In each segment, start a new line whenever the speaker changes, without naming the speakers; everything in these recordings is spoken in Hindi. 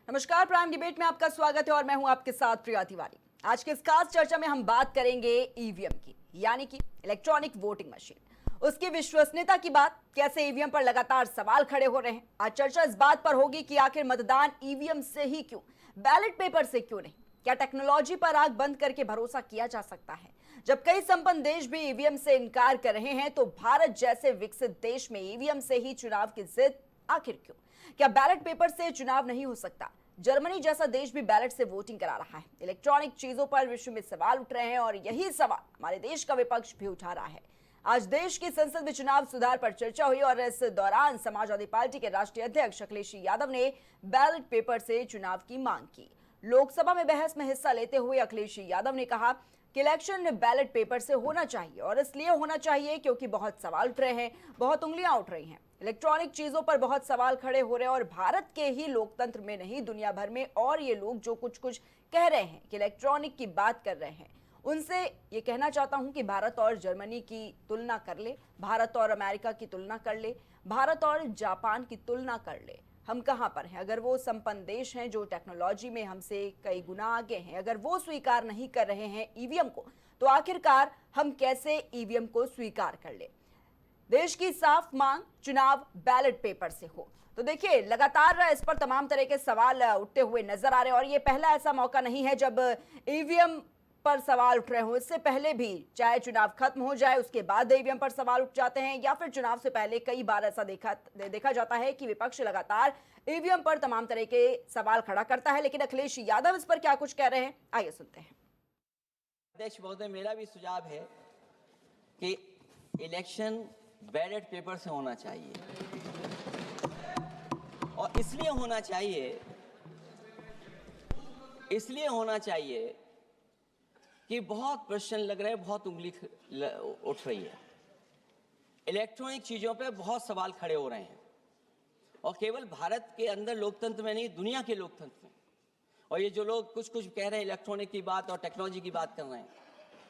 नमस्कार, प्राइम डिबेट में आपका स्वागत है और मैं हूं आपके साथ प्रिया तिवारी। आज के इस खास चर्चा में हम बात करेंगे ईवीएम की, यानी कि इलेक्ट्रॉनिक वोटिंग मशीन, उसकी विश्वसनीयता की बात, कैसे ईवीएम पर लगातार सवाल खड़े हो रहे हैं। आज चर्चा इस बात पर होगी कि आखिर मतदान ईवीएम से ही क्यों, बैलेट पेपर से क्यों नहीं। क्या टेक्नोलॉजी पर आंख बंद करके भरोसा किया जा सकता है? जब कई संपन्न देश भी ईवीएम से इनकार कर रहे हैं, तो भारत जैसे विकसित देश में ईवीएम से ही चुनाव की जिद आखिर क्यों? क्या बैलेट पेपर से चुनाव नहीं हो सकता? जर्मनी जैसा देश भी बैलेट से वोटिंग करा रहा है। इलेक्ट्रॉनिक चीजों पर विश्व में सवाल उठ रहे हैं और यही सवाल हमारे देश का विपक्ष भी उठा रहा है। आज देश की संसद में चुनाव सुधार पर चर्चा हुई और इस दौरान समाजवादी पार्टी के राष्ट्रीय अध्यक्ष अखिलेश यादव ने बैलेट पेपर से चुनाव की मांग की। लोकसभा में बहस में हिस्सा लेते हुए अखिलेश यादव ने कहा कि इलेक्शन बैलेट पेपर से होना चाहिए और इसलिए होना चाहिए क्योंकि बहुत सवाल उठ रहे हैं, बहुत उंगलियां उठ रही हैं। इलेक्ट्रॉनिक चीजों पर बहुत सवाल खड़े हो रहे हैं और भारत के ही लोकतंत्र में नहीं, दुनिया भर में। और ये लोग जो कुछ कह रहे हैं कि इलेक्ट्रॉनिक की बात कर रहे हैं, उनसे ये कहना चाहता हूं कि भारत और जर्मनी की तुलना कर ले, भारत और अमेरिका की तुलना कर ले, भारत और जापान की तुलना कर ले। हम कहां पर हैं? अगर वो संपन्न देश हैं जो टेक्नोलॉजी में हमसे कई गुना आगे हैं, अगर वो स्वीकार नहीं कर रहे हैं ईवीएम को, तो आखिरकार हम कैसे ईवीएम को स्वीकार कर ले? देश की साफ मांग चुनाव बैलेट पेपर से हो। तो देखिए, लगातार इस पर तमाम तरह के सवाल उठते हुए नजर आ रहे हैं और ये पहला ऐसा मौका नहीं है जब ईवीएम पर सवाल उठ रहे हो। इससे पहले भी, चाहे चुनाव खत्म हो जाए उसके बाद ईवीएम पर सवाल उठ जाते हैं, या फिर चुनाव से पहले कई बार ऐसा देखा जाता है कि विपक्ष लगातार ईवीएम पर तमाम तरह के सवाल खड़ा करता है। लेकिन अखिलेश यादव इस पर क्या कुछ कह रहे हैं, आइए सुनते हैं।
अध्यक्ष महोदय, मेरा भी सुझाव है कि इलेक्शन बैलेट पेपर से होना चाहिए और इसलिए होना चाहिए कि बहुत प्रश्न लग रहे हैं, बहुत उंगली उठ रही है, इलेक्ट्रॉनिक चीजों पे बहुत सवाल खड़े हो रहे हैं और केवल भारत के अंदर लोकतंत्र में नहीं, दुनिया के लोकतंत्र में। और ये जो लोग कुछ कह रहे हैं इलेक्ट्रॉनिक की बात और टेक्नोलॉजी की बात कर रहे हैं,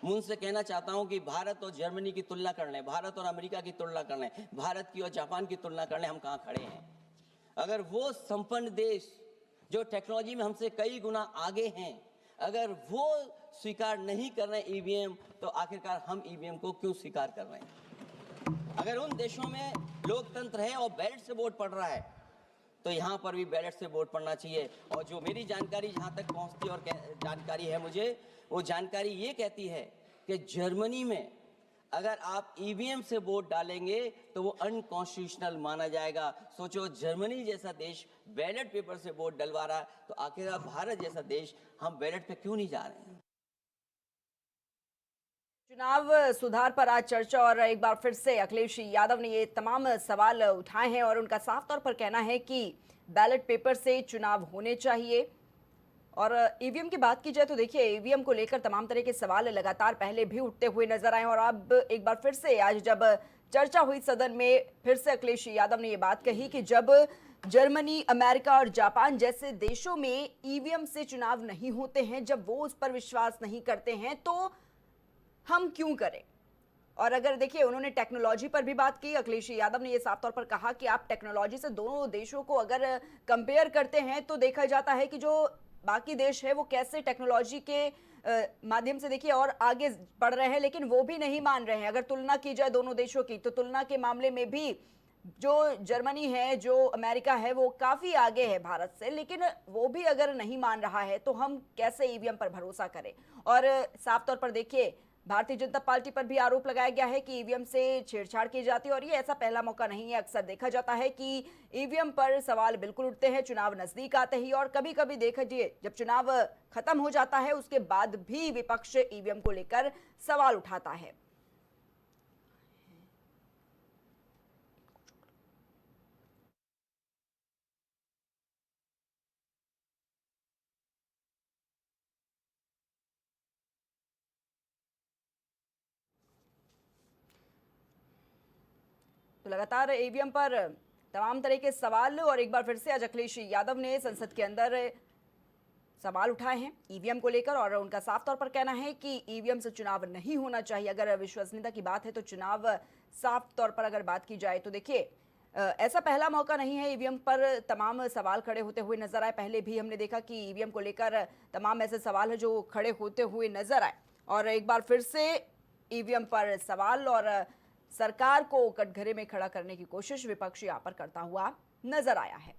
मैं उनसे कहना चाहता हूं कि भारत और जर्मनी की तुलना कर लें, भारत और अमेरिका की तुलना कर लें, भारत की और जापान की तुलना कर लें, हम कहां खड़े हैं। अगर वो संपन्न देश जो टेक्नोलॉजी में हमसे कई गुना आगे हैं, अगर वो स्वीकार नहीं कर रहे ईवीएम, तो आखिरकार हम ईवीएम को क्यों स्वीकार कर रहे हैं? अगर उन देशों में लोकतंत्र है और बैलेट से वोट पड़ रहा है, तो यहाँ पर भी बैलेट से वोट पड़ना चाहिए। और जो मेरी जानकारी जहाँ तक पहुँचती और जानकारी है मुझे, वो जानकारी ये कहती है कि जर्मनी में अगर आप ईवीएम से वोट डालेंगे तो वो अनकॉन्स्टिट्यूशनल माना जाएगा। सोचो, जर्मनी जैसा देश बैलेट पेपर से वोट डलवा रहा है, तो आखिर भारत जैसा देश हम बैलेट पे क्यों नहीं जा रहे हैं?
चुनाव सुधार पर आज चर्चा और एक बार फिर से अखिलेश यादव ने ये तमाम सवाल उठाए हैं और उनका साफ तौर पर कहना है कि बैलेट पेपर से चुनाव होने चाहिए। और ईवीएम की बात की जाए तो देखिए, ईवीएम को लेकर तमाम तरह के सवाल लगातार पहले भी उठते हुए नजर आए और अब एक बार फिर से आज जब चर्चा हुई सदन में, फिर से अखिलेश यादव ने ये बात कही कि जब जर्मनी, अमेरिका और जापान जैसे देशों में ईवीएम से चुनाव नहीं होते हैं, जब वो उस पर विश्वास नहीं करते हैं, तो हम क्यों करें। और अगर देखिए, उन्होंने टेक्नोलॉजी पर भी बात की। अखिलेश यादव ने यह साफ तौर पर कहा कि आप टेक्नोलॉजी से दोनों देशों को अगर कंपेयर करते हैं तो देखा जाता है कि जो बाकी देश है वो कैसे टेक्नोलॉजी के माध्यम से देखिए और आगे बढ़ रहे हैं, लेकिन वो भी नहीं मान रहे हैं। अगर तुलना की जाए दोनों देशों की, तो तुलना के मामले में भी जो जर्मनी है, जो अमेरिका है, वो काफी आगे है भारत से। लेकिन वो भी अगर नहीं मान रहा है तो हम कैसे ईवीएम पर भरोसा करें। और साफ तौर पर देखिए, भारतीय जनता पार्टी पर भी आरोप लगाया गया है कि ईवीएम से छेड़छाड़ की जाती है और ये ऐसा पहला मौका नहीं है। अक्सर देखा जाता है कि ईवीएम पर सवाल बिल्कुल उठते हैं चुनाव नजदीक आते ही, और कभी कभी देखिए जब चुनाव खत्म हो जाता है उसके बाद भी विपक्ष ईवीएम को लेकर सवाल उठाता है। तो लगातार ईवीएम पर तमाम तरह के सवाल और एक बार फिर से आज अखिलेश यादव ने संसद के अंदर सवाल उठाए हैं ईवीएम को लेकर और उनका साफ तौर पर कहना है कि ईवीएम से चुनाव नहीं होना चाहिए। अगर विश्वसनीयता की बात है तो चुनाव साफ तौर पर अगर बात की जाए तो देखिए, ऐसा पहला मौका नहीं है, ईवीएम पर तमाम सवाल खड़े होते हुए नजर आए। पहले भी हमने देखा कि ईवीएम को लेकर तमाम ऐसे सवाल है जो खड़े होते हुए नजर आए, और एक बार फिर से ईवीएम पर सवाल और सरकार को कटघरे में खड़ा करने की कोशिश विपक्ष यहाँ पर करता हुआ नजर आया है।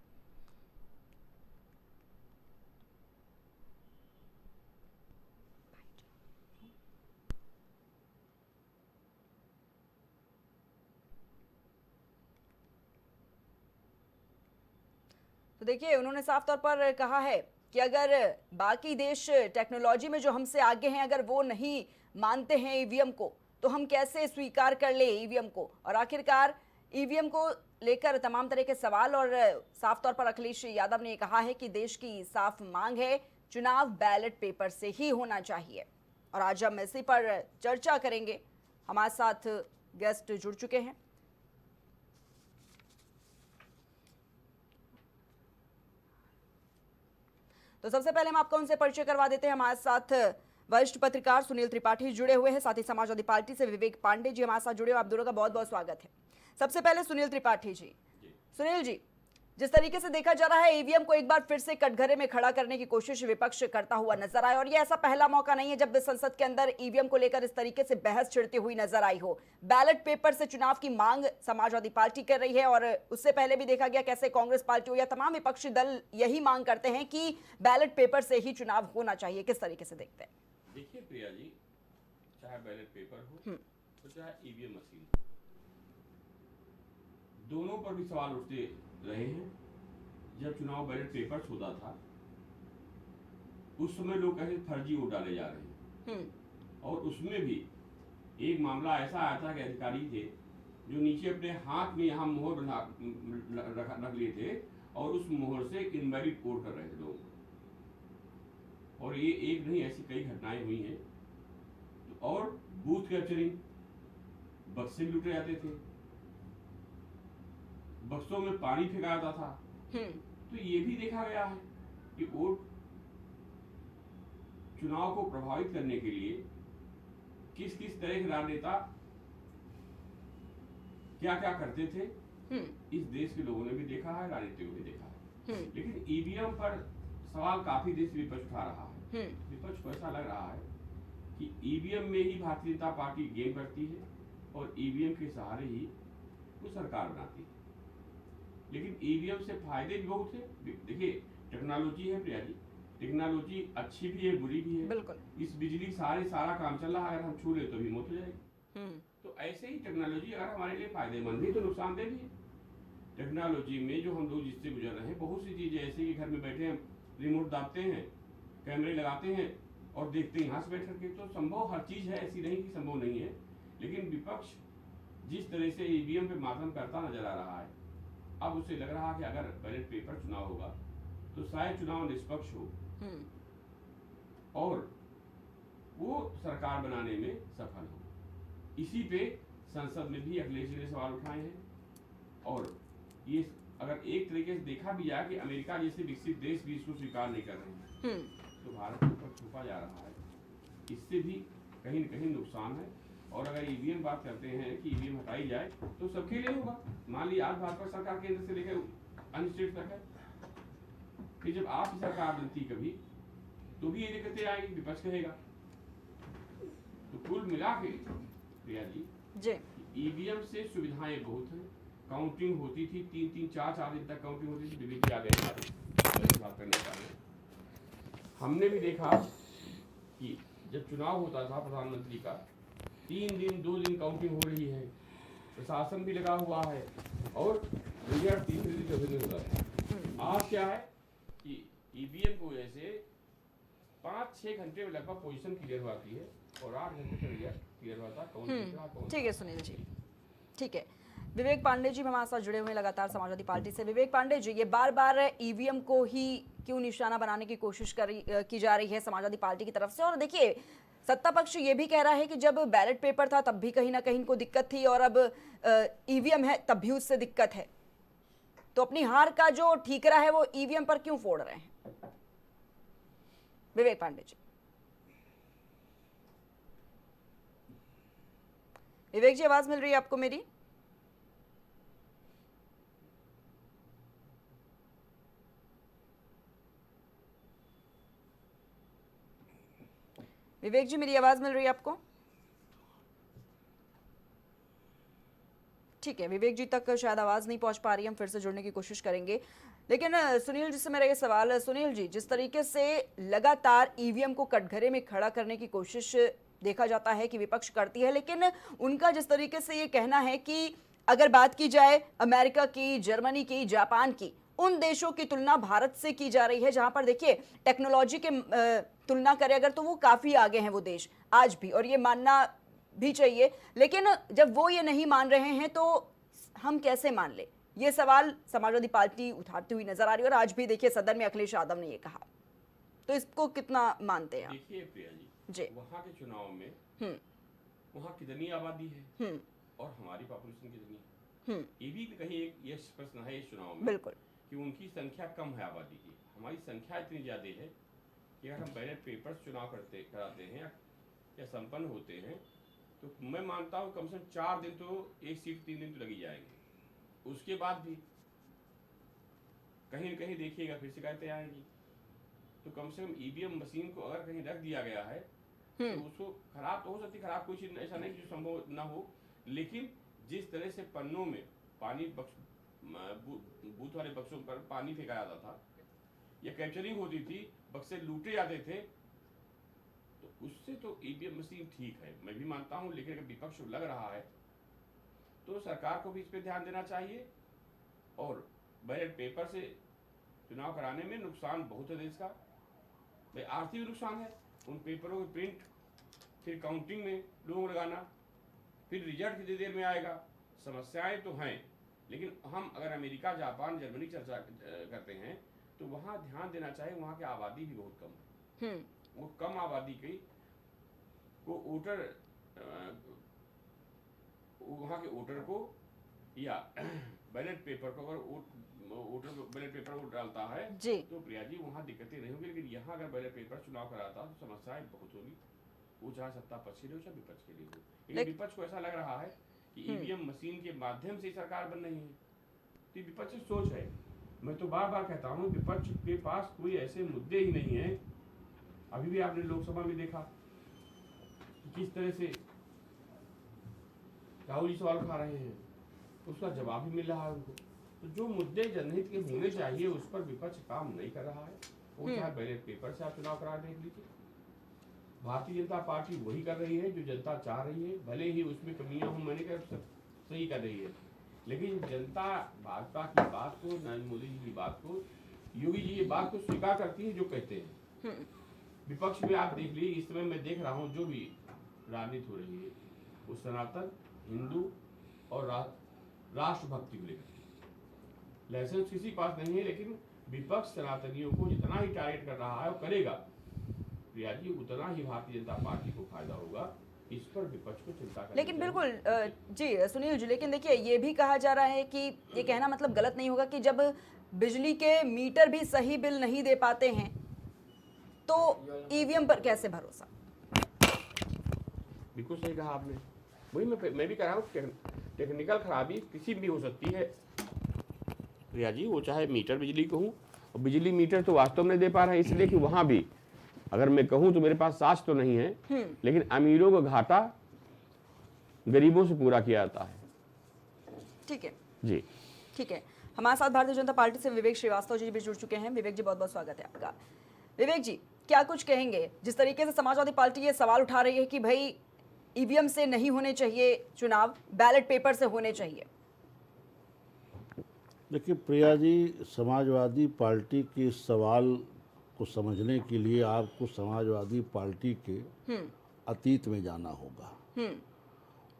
तो देखिए, उन्होंने साफ तौर पर कहा है कि अगर बाकी देश टेक्नोलॉजी में जो हमसे आगे हैं, अगर वो नहीं मानते हैं ईवीएम को, तो हम कैसे स्वीकार कर ले ईवीएम को। और आखिरकार ईवीएम को लेकर तमाम तरह के सवाल, और साफ तौर पर अखिलेश यादव ने कहा है कि देश की साफ मांग है, चुनाव बैलेट पेपर से ही होना चाहिए। और आज हम इसी पर चर्चा करेंगे। हमारे साथ गेस्ट जुड़ चुके हैं। तो सबसे पहले हम आपको उनसे परिचय करवा देते हैं। हमारे साथ वरिष्ठ पत्रकार सुनील त्रिपाठी जुड़े हुए हैं, साथ ही समाजवादी पार्टी से विवेक पांडे जी हमारे साथ जुड़े हुए। आप दोनों का बहुत बहुत स्वागत है। सबसे पहले सुनील त्रिपाठी जी। सुनील जी, जिस तरीके से देखा जा रहा है, ईवीएम को एक बार फिर से कटघरे में खड़ा करने की कोशिश विपक्ष करता हुआ नजर आया, और ये ऐसा पहला मौका नहीं है जब संसद के अंदर ईवीएम को लेकर इस तरीके से बहस छिड़ती हुई नजर आई हो। बैलेट पेपर से चुनाव की मांग समाजवादी पार्टी कर रही है, और उससे पहले भी देखा गया कैसे कांग्रेस पार्टी हो या तमाम विपक्षी दल यही मांग करते हैं कि बैलेट पेपर से ही चुनाव होना चाहिए। किस तरीके से देखते हैं?
देखिए प्रिया जी, चाहे बैलेट पेपर हो तो चाहे ईवीएम मशीन, दोनों पर भी सवाल उठते रहे हैं। जब चुनाव बैलेट पेपर होता था उस समय लोग कहते फर्जी वोट डाले जा रहे हैं, और उसमें भी एक मामला ऐसा आया था कि अधिकारी थे जो नीचे अपने हाथ में यहाँ मोहर रख लिए थे, और उस मोहर से इनवैलिड वोट कर रहे थे लोग। और ये एक नहीं, ऐसी कई घटनाएं हुई हैं। और बूथ कैप्चरिंग, बक्से भी लुटे जाते थे, बक्सों में पानी फेंका जाता था। तो ये भी देखा गया है कि वोट चुनाव को प्रभावित करने के लिए किस किस तरह के राजनेता क्या क्या करते थे, इस देश के लोगों ने भी देखा है, राजनीतिकों ने देखा है। लेकिन ईवीएम पर सवाल काफी देर से विपक्ष उठा रहा है। विपक्ष को ऐसा लग रहा है कि ईवीएम में ही भारतीय जनता पार्टी गेम करती है और ईवीएम के सहारे ही वो सरकार बनाती है। लेकिन ईवीएम से फायदे भी बहुत है। देखिए, टेक्नोलॉजी है प्रिया जी, टेक्नोलॉजी अच्छी भी है, बुरी भी है।
बिल्कुल।
इस बिजली सारा काम चल रहा है, अगर हम छू ले तो भी मौत हो जाएगी। तो ऐसे ही टेक्नोलॉजी अगर हमारे लिए फायदेमंद भी तो नुकसानदेह भी है। टेक्नोलॉजी में जो हम लोग जिससे गुजर रहे हैं, बहुत सी चीजें ऐसे कि घर में बैठे हम रिमोट दाबते हैं, कैमरे लगाते हैं और देखते हैं यहाँ से बैठ करके। तो संभव हर चीज है, ऐसी नहीं कि संभव नहीं है। लेकिन विपक्ष जिस तरह से ईवीएम पे मातम करता नजर आ रहा है, अब उसे लग रहा है कि अगर बैलेट पेपर चुनाव होगा तो शायद चुनाव निष्पक्ष हो और वो सरकार बनाने में सफल हो। इसी पे संसद में भी अखिलेश जी ने सवाल उठाए हैं। और ये अगर एक तरीके से देखा भी जाए कि अमेरिका जैसे विकसित देश भी इसको स्वीकार नहीं कर रहे हैं, तो भारत के ऊपर छुपा जा रहा है। इससे भी कहीं न कहीं नुकसान है। और अगर ईवीएम बात करते हैं कि ईवीएम हटाई जाए तो सबके लिए होगा। मान लीजिए आज भाजपा सरकार केंद्र से लेकर अन्य स्टेट तक है, कि जब आप सरकार बनती कभी तो भी ये दिक्कतें आएगी, विपक्ष कहेगा। तो कुल मिला के प्रिया जी, ईवीएम से सुविधाएं बहुत हैं। काउंटिंग होती थी 3-3, 4-4 दिन तक काउंटिंग होती थी। विवेक जी आ गए हमारे बात करने का। हमने भी देखा कि जब चुनाव होता था प्रधानमंत्री का, 3 दिन 2 दिन काउंटिंग हो रही है, प्रशासन भी लगा हुआ है, और रिजल्ट तीसरे दिन चौथे दिन होता है। आज क्या है कि ईवीएम को जैसे 5-6 घंटे में लगभग पोजीशन क्लियर होती है और 8 घंटे का रिजल्ट क्लियर होता है।
ठीक है सुनील जी, ठीक है। विवेक पांडे जी हमारे साथ जुड़े हुए हैं लगातार समाजवादी पार्टी से। विवेक पांडे जी, ये बार बार ईवीएम को ही क्यों निशाना बनाने की कोशिश की जा रही है समाजवादी पार्टी की तरफ से? और देखिए, सत्ता पक्ष ये भी कह रहा है कि जब बैलेट पेपर था तब भी कहीं ना कहीं इनको दिक्कत थी, और अब ईवीएम है तब भी उससे दिक्कत है। तो अपनी हार का जो ठीकरा है वो ईवीएम पर क्यों फोड़ रहे हैं? विवेक पांडे जी। विवेक जी, आवाज मिल रही है आपको मेरी? विवेक जी, मेरी आवाज मिल रही है आपको? ठीक है, विवेक जी तक शायद आवाज नहीं पहुंच पा रही है, हम फिर से जुड़ने की कोशिश करेंगे। लेकिन सुनील जी से मेरा ये सवाल है, सुनील जी, जिस तरीके से लगातार ईवीएम को कटघरे में खड़ा करने की कोशिश देखा जाता है कि विपक्ष करती है, लेकिन उनका जिस तरीके से ये कहना है कि अगर बात की जाए अमेरिका की, जर्मनी की, जापान की, उन देशों की तुलना भारत से की जा रही है, जहां पर देखिए टेक्नोलॉजी के तुलना करें अगर तो वो काफी आगे हैं वो देश आज भी, और ये मानना भी चाहिए। लेकिन जब वो ये नहीं मान रहे हैं तो हम कैसे मान ले? ये सवाल समाजवादी पार्टी उठाती हुई नजर आ रही है, और आज भी देखिए सदन में अखिलेश यादव ने ये कहा, तो इसको कितना मानते हैं आप?
देखिए प्रिया
जी।
वहाँ के चुनाव में वहाँ कितनी आबादी है और हमारी पॉपुलेशन कितनी है, ये भी कहीं एक ये प्रश्न है इस चुनाव में।
बिल्कुल।
कि उनकी संख्या कम है आबादी की, हमारी संख्या इतनी ज्यादा है कि अगर हम बैलेट पेपर्स चुनाव कराते हैं या संपन्न होते हैं तो मैं मानता हूँ कम से कम 4 दिन तो एक सीट 3 दिन तो लगी जाएंगे। उसके बाद भी कहीं न कहीं देखिएगा फिर शिकायतें आएंगी। तो कम से कम ईवीएम मशीन को अगर कहीं रख दिया गया है तो उसको खराब तो हो सकती, खराब कोई चीज ऐसा नहीं जो संभव ना हो, लेकिन जिस तरह से पन्नों में पानी बूथ वाले बक्सों पर पानी फेंका जाता था या कैप्चरिंग होती थी, बक्से लूटे जाते थे, तो उससे तो ईवीएम मशीन ठीक है, मैं भी मानता हूं। लेकिन अगर विपक्ष लग रहा है तो सरकार को भी इस पर ध्यान देना चाहिए। और बैलेट पेपर से चुनाव कराने में नुकसान बहुत है देश का, आर्थिक नुकसान है। उन पेपरों के प्रिंट, फिर काउंटिंग में लोग लगाना, फिर रिजल्ट कितनी देर में आएगा, समस्याएं तो हैं। लेकिन हम अगर अमेरिका, जापान, जर्मनी चर्चा करते हैं तो वहाँ ध्यान देना चाहिए, वहाँ की आबादी भी बहुत कम है। वो कम आबादी की को वोटर, वहाँ के वोटर को या बैलेट पेपर को अगर वोटर बैलेट पेपर वोट डालता है तो प्रिया जी वहाँ दिक्कतें नहीं होंगी। लेकिन यहाँ अगर बैलेट पेपर चुनाव कराता तो समस्याएं बहुत होगी, वो चाहे सत्ता पक्ष के लिए हो चाहे विपक्ष के लिए हो। लेकिन विपक्ष को ऐसा लग रहा है कि ईवीएम मशीन के माध्यम से सरकार बन रही है, तो विपक्ष की सोच है। मैं तो बार बार कहता हूँ विपक्ष के पास कोई ऐसे मुद्दे ही नहीं है। अभी भी आपने लोकसभा में देखा कि किस तरह से राहुल जी सवाल उठा रहे हैं, उसका जवाब भी मिल रहा है उनको। तो जो मुद्दे जनहित के होने चाहिए उस पर विपक्ष काम नहीं कर रहा है। वो चाहे बैलेट पेपर से आप चुनाव करा देख लीजिए, भारतीय जनता पार्टी वही कर रही है जो जनता चाह रही है, भले ही उसमें कमियां हो, मैंने कहा सही कर रही है। लेकिन जनता भाजपा की बात को, नरेंद्र मोदी जी की बात को, योगी जी ये बात को स्वीकार करती है जो कहते हैं। विपक्ष में आप देख लीजिए, इस समय मैं देख रहा हूँ जो भी राजनीति हो रही है वो सनातन, हिंदू और राष्ट्रभक्ति को लेकर। लाइसेंस किसी पास नहीं है, लेकिन विपक्ष सनातनियों को जितना ही टारगेट कर रहा है वो करेगा प्रिया जी, उतना ही भारतीय जनता पार्टी को फायदा होगा। इस पर विपक्ष को चिंता करनी
लेकिन बिल्कुल जी सुनील जी, लेकिन देखिए ये भी कहा जा रहा है कि ये कहना मतलब गलत नहीं होगा कि जब बिजली के मीटर भी सही बिल नहीं दे पाते हैं तो ईवीएम पर कैसे भरोसा?
बिल्कुल सही कहा आपने, वही मैं भी कह रहा हूँ। टेक्निकल खराबी किसी भी हो सकती है प्रिया जी, वो चाहे मीटर बिजली को हूँ, और बिजली मीटर तो वास्तव में दे पा रहे हैं, इसलिए कि वहाँ भी अगर मैं कहूँ तो मेरे पास साक्ष्य तो नहीं है, लेकिन अमीरों का घाटा गरीबों से पूरा किया जाता है।
ठीक है
जी,
ठीक है। हमारे साथ भारतीय जनता पार्टी से विवेक श्रीवास्तव जी भी जुड़ चुके हैं। विवेक जी बहुत बहुत स्वागत है आपका। विवेक जी क्या कुछ कहेंगे, जिस तरीके से समाजवादी पार्टी ये सवाल उठा रही है कि भाई ईवीएम से नहीं होने चाहिए चुनाव, बैलेट पेपर से होने चाहिए?
देखिए प्रिया जी, समाजवादी पार्टी के सवाल को समझने के लिए आपको समाजवादी पार्टी के अतीत में जाना होगा,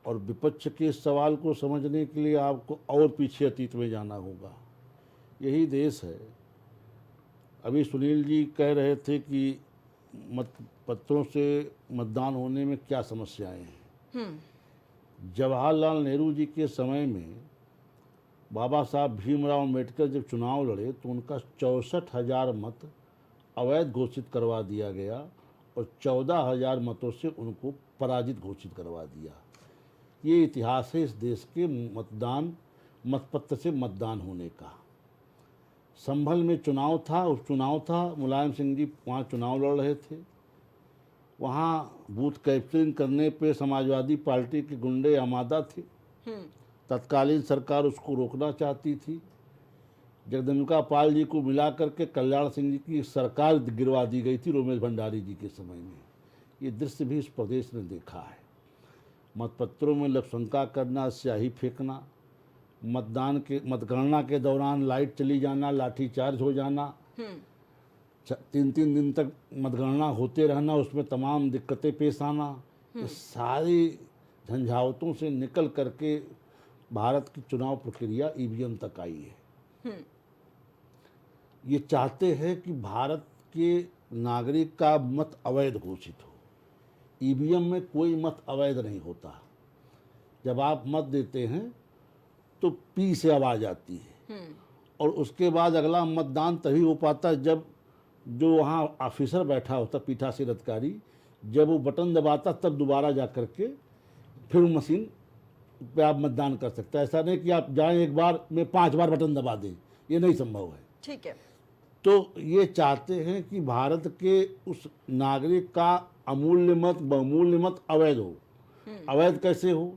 और विपक्ष के सवाल को समझने के लिए आपको और पीछे अतीत में जाना होगा। यही देश है। अभी सुनील जी कह रहे थे कि मतपत्रों से मतदान होने में क्या समस्याएं हैं। जवाहरलाल नेहरू जी के समय में बाबा साहब भीमराव अम्बेडकर जब चुनाव लड़े तो उनका 64,000 मत अवैध घोषित करवा दिया गया और 14,000 मतों से उनको पराजित घोषित करवा दिया। ये इतिहास है इस देश के मतपत्र से मतदान होने का। संभल में चुनाव था, मुलायम सिंह जी 5 चुनाव लड़ रहे थे वहाँ बूथ कैप्चरिंग करने पे समाजवादी पार्टी के गुंडे आमादा थे। तत्कालीन सरकार उसको रोकना चाहती थी। जगदम्बिका पाल जी को मिला करके कल्याण सिंह जी की सरकार गिरवा दी गई थी रोमेश भंडारी जी के समय में। ये दृश्य भी इस प्रदेश ने देखा है। मतपत्रों में लघुशंका करना, स्याही फेंकना, मतगणना के दौरान लाइट चली जाना, लाठीचार्ज हो जाना, 3-3 दिन तक मतगणना होते रहना, उसमें तमाम दिक्कतें पेश आना, ये सारी झंझावतों से निकल करके भारत की चुनाव प्रक्रिया ईवीएम तक आई है। ये चाहते हैं कि भारत के नागरिक का मत अवैध घोषित हो। ईवीएम में कोई मत अवैध नहीं होता। जब आप मत देते हैं तो पी से आवाज़ आती है और उसके बाद अगला मतदान तभी हो पाता है जब जो वहाँ ऑफिसर बैठा होता पीठासीन अधिकारी, जब वो बटन दबाता तब दोबारा जा कर के फिर मशीन पे आप मतदान कर सकते हैं। ऐसा नहीं कि आप जाएं एक बार में 5 बार बटन दबा दें, ये नहीं संभव है।
ठीक है।
तो ये चाहते हैं कि भारत के उस नागरिक का अमूल्य मत, बहुमूल्य मत अवैध हो। अवैध कैसे हो?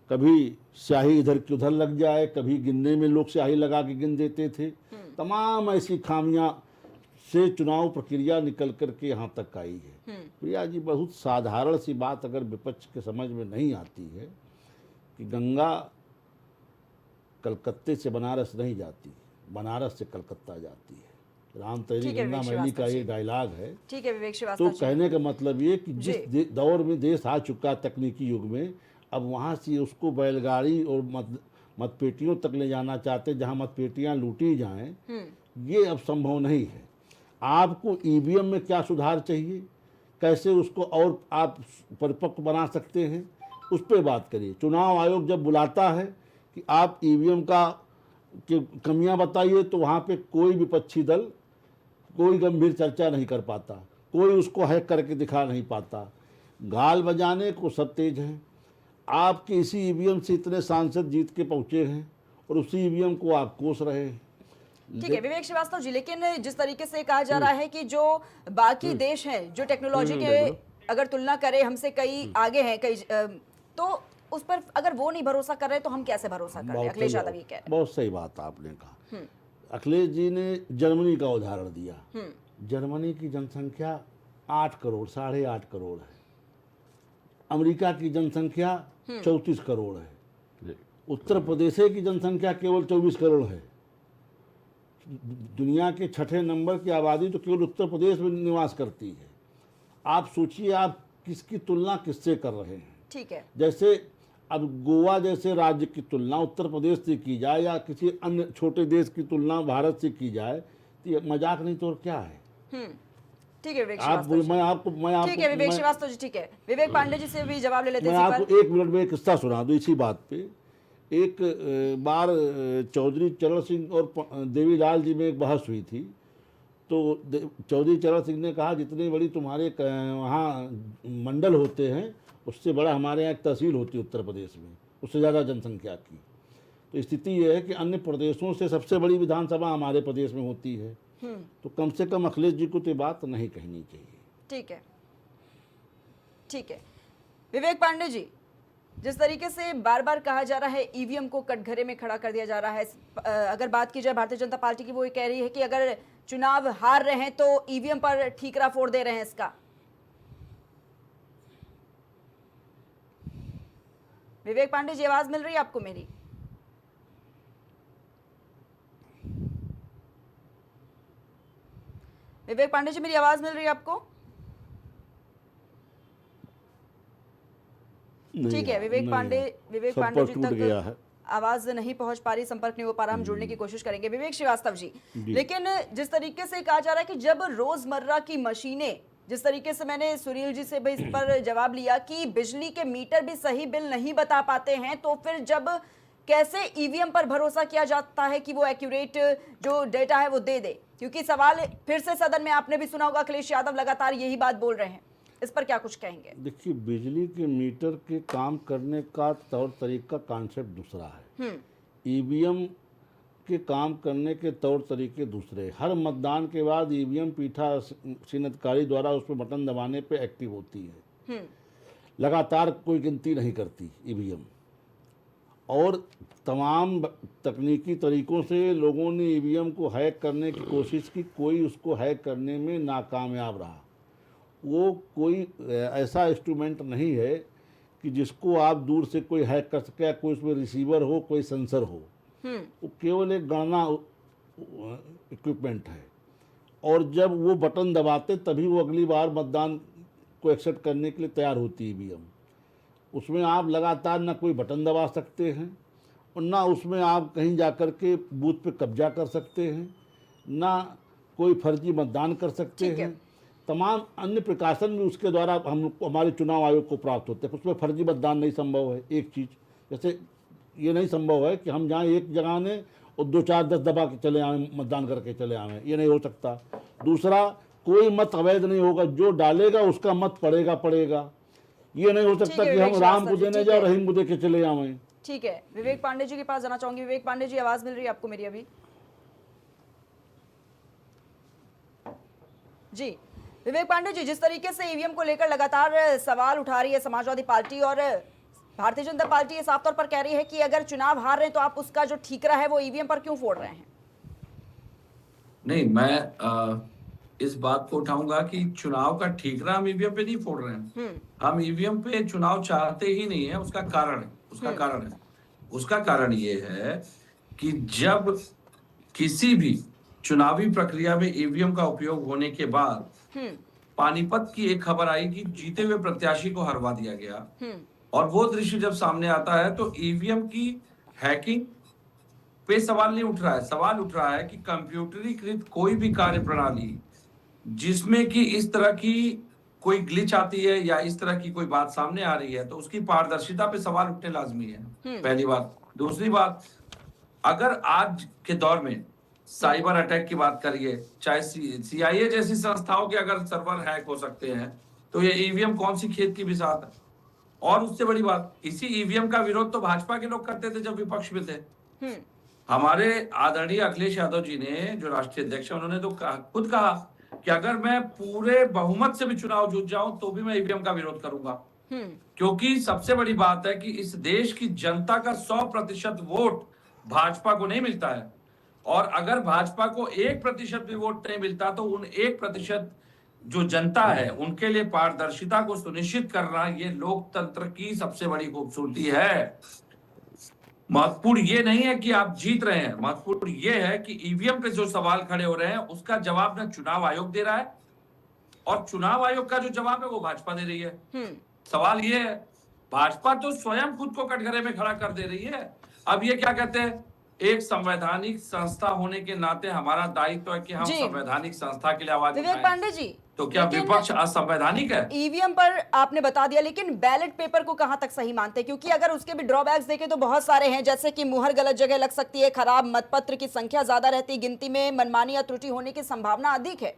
कभी स्याही इधर की उधर लग जाए, कभी गिनने में लोग स्याही लगा के गिन देते थे। तमाम ऐसी खामियां से चुनाव प्रक्रिया निकल करके यहाँ तक आई है। प्रिया जी, बहुत साधारण सी बात अगर विपक्ष के समझ में नहीं आती है कि गंगा कलकत्ते से बनारस नहीं जाती, बनारस से कलकत्ता जाती है। राम तेरी
ठीक है,
गंगा
विवेक
मैली का
श्रीवास्तव
ये डायलॉग है।
ठीक है विवेक
तो
श्रीवास्तव जी।
कहने का मतलब ये कि जिस दौर में देश आ चुका तकनीकी युग में, अब वहाँ से उसको बैलगाड़ी और मतपेटियों तक ले जाना चाहते, जहाँ मतपेटियाँ लूटी जाएं, ये अब संभव नहीं है। आपको ईवीएम में क्या सुधार चाहिए, कैसे उसको और आप परिपक्व बना सकते हैं, उस पर बात करिए। चुनाव आयोग जब बुलाता है कि आप ईवीएम का की कमियां बताइए, तो वहाँ पे कोई विपक्षी दल कोई गंभीर चर्चा नहीं कर पाता, कोई उसको हैक करके दिखा नहीं पाता। गाल बजाने को सब तेज हैं। आपके इसी ईवीएम से इतने सांसद जीत के पहुँचे हैं और उसी ईवीएम को आप कोस रहे हैं।
ठीक है विवेक श्रीवास्तव जी, लेकिन जिस तरीके से कहा जा रहा है कि जो बाकी देश हैं जो टेक्नोलॉजी के अगर तुलना करें हमसे कई आगे हैं, कई तो उस पर अगर वो नहीं भरोसा कर रहे तो हम कैसे भरोसा कर रहे हैं? अखिलेश यादव ये कह रहे हैं।
बहुत सही बात आपने कहा। अखिलेश जी ने जर्मनी का उदाहरण दिया। जर्मनी की जनसंख्या 8 करोड़, 8.5 करोड़ है। अमेरिका की जनसंख्या 34 करोड़ है। उत्तर प्रदेश की जनसंख्या केवल 24 करोड़ है। दुनिया के 6ठे नंबर की आबादी तो केवल उत्तर प्रदेश में निवास करती है। आप सोचिए, आप किसकी तुलना किससे कर रहे हैं?
ठीक है।
जैसे अब गोवा जैसे राज्य की तुलना उत्तर प्रदेश से की जाए या किसी अन्य छोटे देश की तुलना भारत से की जाए, तो ये मजाक नहीं तो और क्या है?
ठीक है विवेक
आप
श्रीवास्तव जी।
मैं आपको
ठीक है विवेक श्रीवास्तव जी, ठीक है। विवेक पांडे जी से भी जवाब ले लेते
मैं
हैं इसी
आपको
पर।
1 मिनट में एक किस्सा सुना दूं इसी बात पे। एक बार चौधरी चरण सिंह और देवीलाल जी में एक बहस हुई थी। तो चौधरी चरण सिंह ने कहा, जितनी बड़ी तुम्हारे वहाँ मंडल होते हैं उससे बड़ा हमारे यहाँ एक तहसील होती है उत्तर प्रदेश में, उससे ज़्यादा जनसंख्या की। तो स्थिति यह है कि अन्य प्रदेशों से सबसे बड़ी विधानसभा हमारे प्रदेश में होती है। तो कम से कम अखिलेश जी को तो बात नहीं कहनी चाहिए।
ठीक है, ठीक है। विवेक पांडे जी, जिस तरीके से बार बार कहा जा रहा है ईवीएम को कटघरे में खड़ा कर दिया जा रहा है, अगर बात की जाए भारतीय जनता पार्टी की, वो ये कह रही है कि अगर चुनाव हार रहे हैं तो ईवीएम पर ठीकरा फोड़ दे रहे हैं इसका। विवेक पांडे जी, आवाज मिल रही है आपको मेरी? विवेक पांडे जी, मेरी आवाज मिल रही है आपको? ठीक है। विवेक पांडे जी तक आवाज नहीं पहुंच पा रही, संपर्क नहीं हो पा रहा। हम जुड़ने की कोशिश करेंगे। विवेक श्रीवास्तव जी, लेकिन जिस तरीके से कहा जा रहा है कि जब रोजमर्रा की मशीनें, जिस तरीके से मैंने सुनील जी से भी इस पर जवाब लिया कि बिजली के मीटर भी सही बिल नहीं बता पाते हैं, तो फिर जब कैसे ईवीएम पर भरोसा किया जाता है कि वो एक्यूरेट जो डेटा है वो दे दे? क्योंकि सवाल फिर से सदन में आपने भी सुना होगा, अखिलेश यादव लगातार यही बात बोल रहे हैं। इस पर क्या कुछ कहेंगे?
देखिए, बिजली के मीटर के काम करने का तौर तरीका, कॉन्सेप्ट दूसरा है। ईवीएम के काम करने के तौर तरीके दूसरे। हर मतदान के बाद ईवीएम पीठासीन अधिकारी द्वारा उसमें बटन दबाने पे एक्टिव होती है, लगातार कोई गिनती नहीं करती ईवीएम। और तमाम तकनीकी तरीक़ों से लोगों ने ईवीएम को हैक करने की कोशिश की, कोई उसको हैक करने में नाकामयाब रहा। वो कोई ऐसा इंस्ट्रूमेंट नहीं है कि जिसको आप दूर से कोई हैक कर सके, कोई उसमें रिसीवर हो, कोई सेंसर हो। वो केवल एक गणना इक्विपमेंट है, और जब वो बटन दबाते तभी वो अगली बार मतदान को एक्सेप्ट करने के लिए तैयार होती है ईवीएम। उसमें आप लगातार ना कोई बटन दबा सकते हैं और ना उसमें आप कहीं जाकर के बूथ पे कब्जा कर सकते हैं, ना कोई फर्जी मतदान कर सकते हैं। तमाम अन्य प्रिकॉशन भी उसके द्वारा हम हमारे चुनाव आयोग को प्राप्त होते हैं। उसमें फर्जी मतदान नहीं संभव है। एक चीज़ जैसे ये नहीं संभव है कि हम जहाँ एक जगह ने और 2 4 10 दबा के चले आएँ, मतदान करके चले आएँ, ये नहीं हो सकता। दूसरा, कोई मत अवैध नहीं होगा, जो डालेगा उसका मत पड़ेगा। ये नहीं हो सकता कि हम राम को देने जाए, रहीम को दे के चले आएँ।
ठीक है, विवेक पांडे जी के पास जाना चाहूंगी। विवेक पांडे जी, आवाज मिल रही है आपको मेरी अभी? जी विवेक पांडे जी, जिस तरीके से ईवीएम को लेकर लगातार सवाल उठा रही है समाजवादी पार्टी और भारतीय जनता पार्टी, ये साफ तौर पर कह रही है कि अगर चुनाव हार रहे हैं तो आप उसका जो ठीकरा है वो ईवीएम पर क्यों फोड़ रहे हैं?
नहीं, मैं इस बात को उठाऊंगा कि चुनाव का ठीकरा हम ईवीएम पे नहीं फोड़ रहे हैं। हम ईवीएम पे चुनाव चाहते ही नहीं है। उसका कारण ये है कि जब किसी भी चुनावी प्रक्रिया में ईवीएम का उपयोग होने के बाद पानीपत की एक खबर आई कि जीते हुए प्रत्याशी को हरवा दिया गया, और वो दृश्य जब सामने आता है तो ईवीएम की हैकिंग पे सवाल नहीं उठ रहा है। सवाल उठ रहा है कि कंप्यूटरीकृत कोई भी कार्य प्रणाली जिसमें कि इस तरह की कोई ग्लिच आती है या इस तरह की कोई बात सामने आ रही है तो उसकी पारदर्शिता पे सवाल उठने लाजमी है, पहली बात। दूसरी बात, अगर आज के दौर में साइबर अटैक की बात करिए, चाहे CIA जैसी संस्थाओं के अगर सर्वर हैक हो सकते हैं तो ये ईवीएम कौन सी खेत की बिसात है। और उससे बड़ी बात, इसी ईवीएम का विरोध तो भाजपा के लोग करते थे जब विपक्ष में थे। हमारे आदरणीय अखिलेश यादव जी ने, जो राष्ट्रीय अध्यक्ष है, उन्होंने तो खुद कहा कि अगर मैं पूरे बहुमत से भी चुनाव जीत जाऊं तो भी मैं ईवीएम का विरोध करूंगा, क्योंकि सबसे बड़ी बात है कि इस देश की जनता का 100% वोट भाजपा को नहीं मिलता है, और अगर भाजपा को 1% भी वोट नहीं मिलता तो उन 1% जो जनता है उनके लिए पारदर्शिता को सुनिश्चित करना ये लोकतंत्र की सबसे बड़ी खूबसूरती है। महत्वपूर्ण ये नहीं है कि आप जीत रहे हैं, महत्वपूर्ण ये है कि ईवीएम पे जो सवाल खड़े हो रहे हैं उसका जवाब ना चुनाव आयोग दे रहा है, और चुनाव आयोग का जो जवाब है वो भाजपा दे रही है। सवाल ये है, भाजपा तो स्वयं खुद को कटघरे में खड़ा कर दे रही है। अब ये क्या कहते हैं, एक संवैधानिक संस्था होने के नाते हमारा दायित्व है कि हम संवैधानिक संस्था के लिए आवाज उठाएं।
विवेक पांडे जी,
तो क्या विपक्ष असंवैधानिक है?
ईवीएम पर आपने बता दिया, लेकिन बैलेट पेपर को कहां तक सही मानते हैं? क्योंकि अगर उसके भी ड्रॉबैक्स देखें तो बहुत सारे हैं, जैसे कि मुहर गलत जगह लग सकती है, खराब मतपत्र की संख्या ज्यादा रहती है, गिनती में मनमानी या त्रुटि होने की संभावना अधिक है।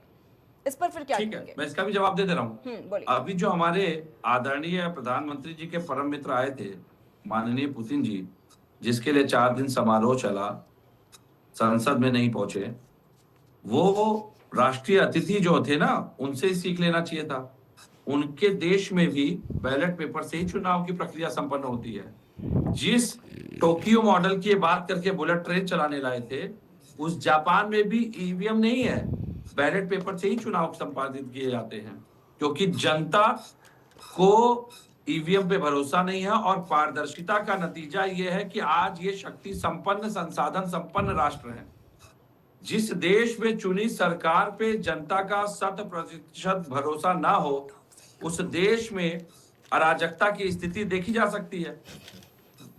इस पर फिर क्या कहेंगे?
मैं इसका भी जवाब दे रहा हूँ। अभी जो हमारे आदरणीय प्रधानमंत्री जी के परम मित्र आए थे, माननीय पुतिन जी, जिसके लिए 4 दिन समारोह चला, संसद में नहीं पहुंचे, वो राष्ट्रीय अतिथि जो थे ना, उनसे ही सीख लेना चाहिए था। उनके देश में भी बैलेट पेपर से ही चुनाव की प्रक्रिया संपन्न होती है। जिस टोक्यो मॉडल की बात करके बुलेट ट्रेन चलाने लाए थे, उस जापान में भी ईवीएम नहीं है, बैलेट पेपर से ही चुनाव संपादित किए जाते हैं, क्योंकि जनता को ईवीएम पे भरोसा नहीं है। और पारदर्शिता का नतीजा ये है कि आज ये शक्ति संपन्न, संसाधन संपन्न राष्ट्र है। जिस देश में चुनी सरकार पे जनता का 100% भरोसा ना हो, उस देश में अराजकता की स्थिति देखी जा सकती है।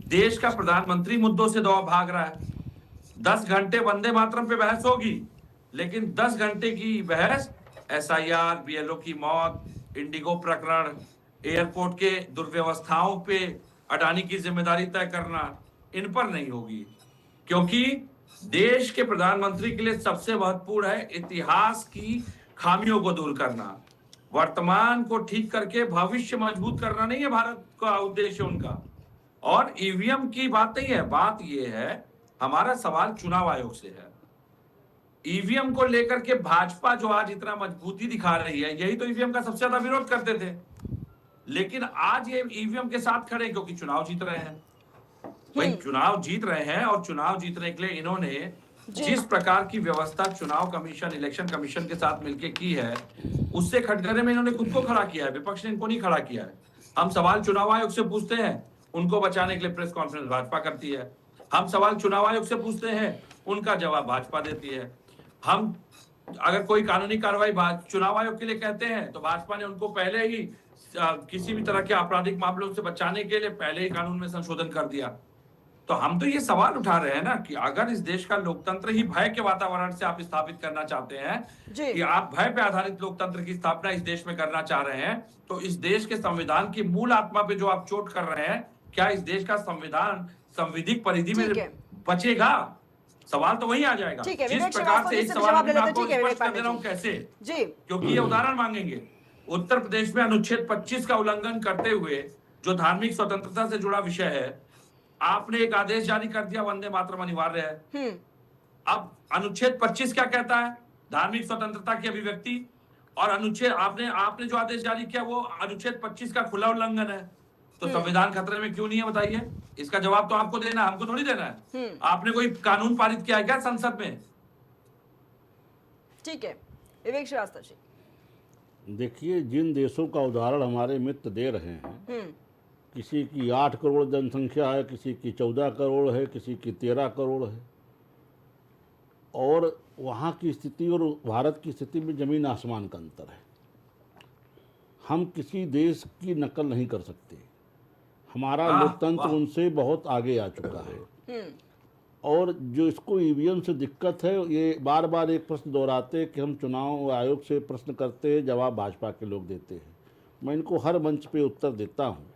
देश का प्रधानमंत्री मुद्दों से दौड़ भाग रहा है। 10 घंटे वंदे मातरम पे बहस होगी, लेकिन 10 घंटे की बहस SIR, BLO की मौत, इंडिगो प्रकरण, एयरपोर्ट के दुर्व्यवस्थाओं पे अडानी की जिम्मेदारी तय करना, इन पर नहीं होगी। क्योंकि देश के प्रधानमंत्री के लिए सबसे महत्वपूर्ण है इतिहास की खामियों को दूर करना, वर्तमान को ठीक करके भविष्य मजबूत करना नहीं है भारत का उद्देश्य उनका। और ईवीएम की बात नहीं है, बात यह है हमारा सवाल चुनाव आयोग से है। ईवीएम को लेकर के भाजपा जो आज इतना मजबूती दिखा रही है, यही तो ईवीएम का सबसे ज्यादा विरोध करते थे, लेकिन आज ये ईवीएम के साथ खड़े हैं क्योंकि चुनाव जीत रहे हैं। भाई चुनाव जीत रहे हैं और चुनाव जीतने के लिए इन्होंने जिस प्रकार की व्यवस्था चुनाव कमीशन, इलेक्शन कमीशन के साथ मिलकर की है, उससे खटकरे में इन्होंने खुद को खड़ा किया है, विपक्ष ने इनको नहीं खड़ा किया है। हम सवाल चुनाव आयोग से पूछते हैं, उनको बचाने के लिए प्रेस कॉन्फ्रेंस भाजपा करती है। हम सवाल चुनाव आयोग से पूछते हैं, उनका जवाब भाजपा देती है। हम अगर कोई कानूनी कार्रवाई चुनाव आयोग के लिए कहते हैं तो भाजपा ने उनको पहले ही किसी भी तरह के आपराधिक मामलों से बचाने के लिए पहले ही कानून में संशोधन कर दिया। तो हम तो ये सवाल उठा रहे हैं ना कि अगर इस देश का लोकतंत्र ही भय के वातावरण से आप स्थापित करना चाहते हैं, कि आप भय पे आधारित लोकतंत्र की स्थापना इस देश में करना चाह रहे हैं, तो इस देश के संविधान की मूल आत्मा पे जो आप चोट कर रहे हैं, क्या इस देश का संविधान संविधिक परिधि में बचेगा? सवाल तो वही आ जाएगा। जिस प्रकार से एक सवाल मैं आपको स्पष्ट कर दे रहा हूं कैसे, क्योंकि ये उदाहरण मांगेंगे। उत्तर प्रदेश में अनुच्छेद 25 का उल्लंघन करते हुए, जो धार्मिक स्वतंत्रता से जुड़ा विषय है, आपने एक आदेश जारी कर दिया, वंदे मातरम अनिवार्य है। अब अनुच्छेद 25 क्या कहता है? धार्मिक स्वतंत्रता की अभिव्यक्ति। और अनुच्छेद आपने जो आदेश जारी किया वो अनुच्छेद 25 का खुला उल्लंघन है। तो संविधान खतरे में क्यों नहीं है बताइए? इसका जवाब तो आपको देना है, हमको थोड़ी देना है। आपने कोई कानून पारित किया है क्या संसद में?
ठीक है, विवेक श्रीवास्तव जी।
देखिए, जिन देशों का उदाहरण हमारे मित्र दे रहे हैं, किसी की 8 करोड़ जनसंख्या है, किसी की 14 करोड़ है, किसी की 13 करोड़ है, और वहाँ की स्थिति और भारत की स्थिति में ज़मीन आसमान का अंतर है। हम किसी देश की नकल नहीं कर सकते। हमारा लोकतंत्र उनसे बहुत आगे आ चुका है। और जो इसको ईवीएम से दिक्कत है, ये बार बार एक प्रश्न दोहराते हैं कि हम चुनाव आयोग से प्रश्न करते हैं, जवाब भाजपा के लोग देते हैं। मैं इनको हर मंच पे उत्तर देता हूँ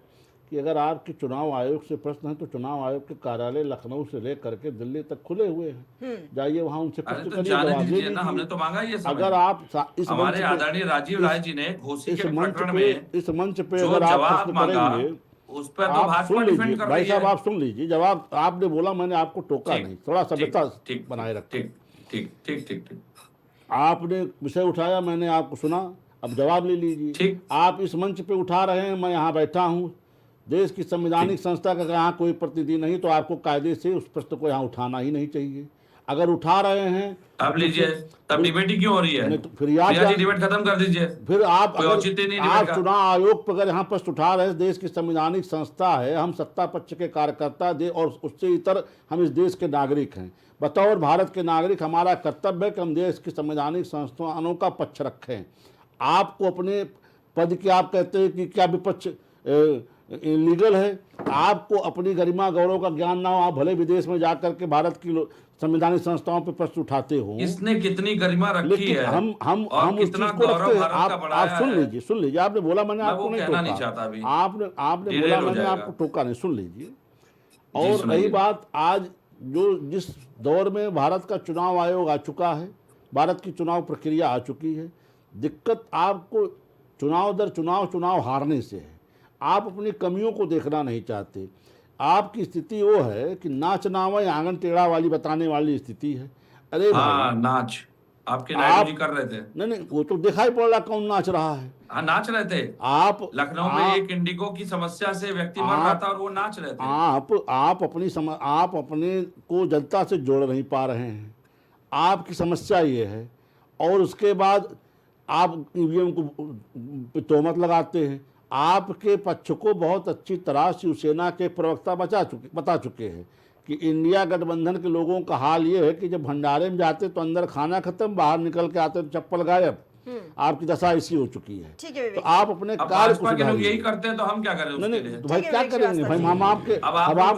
कि अगर आपके चुनाव आयोग से प्रश्न है तो चुनाव आयोग के कार्यालय लखनऊ से लेकर के दिल्ली तक खुले हुए हैं, जाइए वहाँ उनसे प्रश्न करिए, जवाब दीजिए।
हमने तो मांगा ये
अगर आप इस
हमारे आदरणीय राजीव राय जी ने घोषी के प्रकरण में
इस मंच पे अगर आप प्रश्न करेंगे,
उस पर तो भाजपा डिफेंड कर रही है।
भाई साहब, आप सुन लीजिए, जवाब आपने बोला, मैंने आपको टोका नहीं, थोड़ा सभ्यता बनाए रखें।
ठीक।
आपने विषय उठाया, मैंने आपको सुना, अब जवाब ले लीजिए। आप इस मंच पे उठा रहे हैं, मैं यहाँ बैठा हूँ, देश की संवैधानिक संस्था का यहाँ कोई प्रतिनिधि नहीं, तो आपको कायदे से उस प्रश्न को यहाँ उठाना ही नहीं चाहिए। अगर उठा रहे हैं
अब लीजिए, तब डिबेट ही क्यों हो रही है?
तो फिर आप
डिबेट खत्म कर दीजिए।
फिर आप चुनाव आयोग पर अगर यहाँ प्रश्न उठा रहे हैं, देश की संवैधानिक संस्था है, हम सत्ता पक्ष के कार्यकर्ता और उससे इतर हम इस देश के नागरिक हैं। बतौर भारत के नागरिक हमारा कर्तव्य है कि हम देश की संवैधानिक संस्थानों का पक्ष रखें। आपको अपने पद की, आप कहते हैं कि क्या विपक्ष इलीगल है, आपको अपनी गरिमा गौरव का ज्ञान ना हो, आप भले विदेश में जाकर के भारत की संवैधानिक संस्थाओं पर प्रश्न उठाते हो।
इसने कितनी गरिमा रखी है,
हम उस चीज को रखते हैं। आप सुन लीजिए, आपने बोला, मैंने आपको नहीं टोका, आपने बोला, मैंने आपको टोका नहीं, सुन लीजिए। और रही बात, आज जिस दौर में भारत का चुनाव आयोग आ चुका है, भारत की चुनाव प्रक्रिया आ चुकी है, दिक्कत आपको चुनाव दर चुनाव हारने से है। आप अपनी कमियों को देखना नहीं चाहते। आपकी स्थिति वो है कि नाच नावा आंगन टेढ़ा वाली बताने वाली स्थिति है। अरे भाई,
नाच आपके नायडू जी कर रहे थे।
नहीं, वो तो दिखाई पड़ रहा कौन नाच रहा है।
नाच रहे थे।
आप
लखनऊ में एक इंडिगो की समस्या से व्यक्ति मर रहा था और वो नाच रहे थे।
आप अपने को जनता से जोड़ नहीं पा रहे हैं, आपकी समस्या ये है। और उसके बाद आप ईवीएम को तोहमत लगाते हैं। आपके पक्ष को बहुत अच्छी तरह शिवसेना के प्रवक्ता बता चुके हैं कि इंडिया गठबंधन के लोगों का हाल ये है कि जब भंडारे में जाते तो अंदर खाना खत्म, बाहर निकल के आते तो चप्पल गायब। आपकी दशा ऐसी हो चुकी है।
तो
आप अपने कार्य को
सुधारिए। यही करते हैं तो हम क्या करें उसके लिए?
तो भाई क्या करेंगे भाई, हम आपको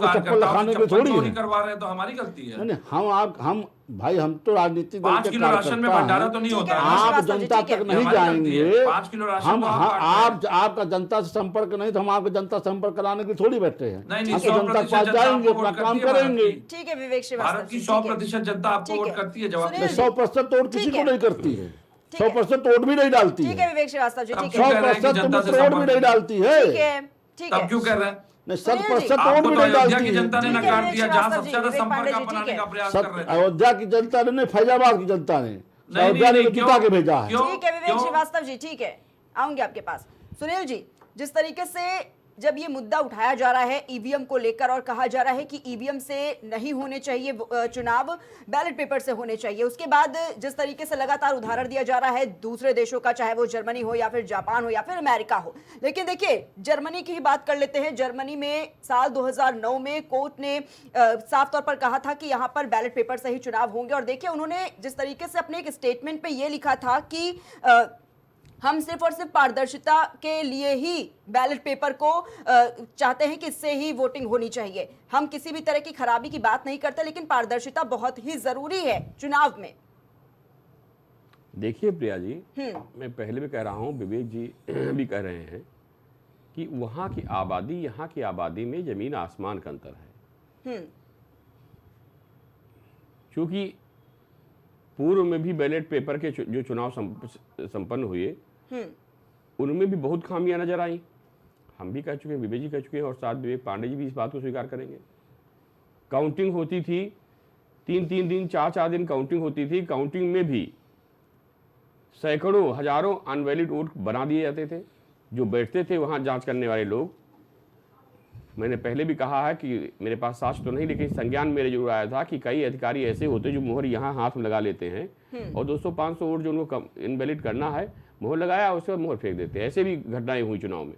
चप्पल दिखाने के थोड़ी है
करवा रहे हैं, तो हमारी गलती है।
नहीं, हम तो राजनीतिक
5 किलो राशन में भंडारा तो नहीं होता।
आप जनता तक नहीं जाएंगे।
5 किलो राशन
आपका जनता से संपर्क नहीं, तो हम आपको जनता संपर्क कराने के थोड़ी बैठे हैं।
नहीं,
हम जनता के पास जाएंगे, अपना काम करेंगे।
ठीक है विवेक श्रीवास्तव,
भारत की 100% जनता आपको वोट करती है। जवाब
100% वोट किसी को नहीं करती है, 100% वोट भी नहीं डालती है।
ठीक है विवेक श्रीवास्तव जी,
100% वोट भी नहीं डालती है।
तब क्यों कह रहे हैं?
नहीं,
सुनील
100%
जी।
वोट
आपको
भी
तो
नहीं
अयोध्या
डालती
की
है।
जनता ने
ठीक है,
नकार
विवेक
दिया, जहां
श्रीवास्तव
सबसे
जी,
ज्यादा
विवेक
संपर्क
पांडे जी,
बनाने
ठीक
का
है।
प्रयास
सब
कर रहे थे।
अयोध्या की जनता ने, फैजाबाद की जनता ने,
नहीं,
अयोध्या ने
नहीं,
जिता के भेजा है।
क्यों?
ठीक है विवेक
क्यों?
श्रीवास्तव जी, ठीक है, आऊंगे आपके पास। सुनील जी, जिस तरीके से जब ये मुद्दा उठाया जा रहा है ईवीएम को लेकर और कहा जा रहा है कि ईवीएम से नहीं होने चाहिए चुनाव, बैलेट पेपर से होने चाहिए, उसके बाद जिस तरीके से लगातार उदाहरण दिया जा रहा है दूसरे देशों का, चाहे वो जर्मनी हो या फिर जापान हो या फिर अमेरिका हो, लेकिन देखिए जर्मनी की ही बात कर लेते हैं। जर्मनी में साल 2009 में कोर्ट ने साफ तौर पर कहा था कि यहां पर बैलेट पेपर से ही चुनाव होंगे, और देखिए उन्होंने जिस तरीके से अपने एक स्टेटमेंट पे ये लिखा था कि हम सिर्फ और सिर्फ पारदर्शिता के लिए ही बैलेट पेपर को चाहते हैं कि इससे ही वोटिंग होनी चाहिए। हम किसी भी तरह की खराबी की बात नहीं करते, लेकिन पारदर्शिता बहुत ही जरूरी है चुनाव में।
देखिए प्रिया जी, मैं पहले भी कह रहा हूं, विवेक जी भी कह रहे हैं कि वहां की आबादी यहाँ की आबादी में जमीन आसमान का अंतर है। क्योंकि पूर्व में भी बैलेट पेपर के जो चुनाव संपन्न हुए उनमें भी बहुत खामियां नजर आई। हम भी कह चुके हैं, विवेक जी कह चुके हैं, और साथ विवेक पांडे जी भी इस बात को स्वीकार करेंगे। काउंटिंग होती थी, 3-3 दिन 4-4 दिन काउंटिंग होती थी। काउंटिंग में भी सैकड़ों हजारों अनवैलिड वोट बना दिए जाते थे। जो बैठते थे वहां जांच करने वाले लोग, मैंने पहले भी कहा है कि मेरे पास साक्ष्य तो नहीं, लेकिन संज्ञान मेरे जरूर आया था कि कई अधिकारी ऐसे होते जो मोहर यहाँ हाथ में लगा लेते हैं और 200-500 वोट जो उनको इनवैलिड करना है, मोहर लगाया, उसके बाद मोहर फेंक देते हैं। ऐसे भी घटनाएं हुई चुनाव में।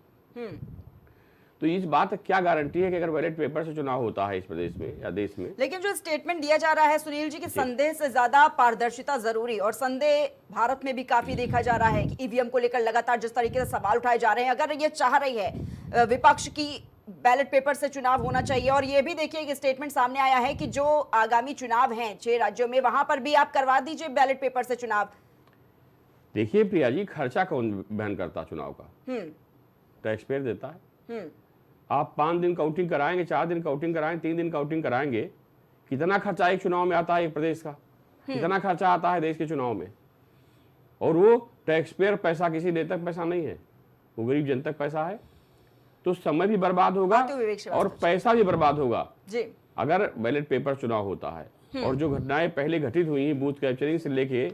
तो इस बात क्या गारंटी है कि अगर बैलेट पेपर से चुनाव होता है इस प्रदेश में या देश में?
लेकिन जो स्टेटमेंट दिया जा रहा है सुनील जी कि संदेह से ज्यादा पारदर्शिता जरूरी, और संदेह भारत में भी काफी देखा जा रहा है कि ईवीएम को लेकर लगातार जिस तरीके से सवाल उठाए जा रहे हैं, अगर ये चाह रही है विपक्ष की बैलेट पेपर से चुनाव होना चाहिए, और ये भी देखिए कि स्टेटमेंट सामने आया है कि जो आगामी चुनाव हैं 6 राज्यों में, वहां पर भी आप करवा दीजिए बैलेट पेपर से चुनाव।
देखिए प्रिया जी, खर्चा कौन वहन करता चुनाव का? टैक्स पेयर देता है। आप 5 दिन काउंटिंग कराएंगे, 4 दिन काउंटिंग कराएंगे, 3 दिन काउंटिंग कराएंगे, कितना खर्चा एक चुनाव में आता है एक प्रदेश का? कितना खर्चा आता है देश के चुनाव में? और वो टैक्स पेयर पैसा किसी नेता का पैसा नहीं है, वो गरीब जनता का पैसा है। तो समय भी बर्बाद होगा और पैसा भी बर्बाद होगा
जी।
अगर बैलेट पेपर चुनाव होता है। और जो घटनाएं पहले घटित हुई, बूथ कैप्चरिंग से लेके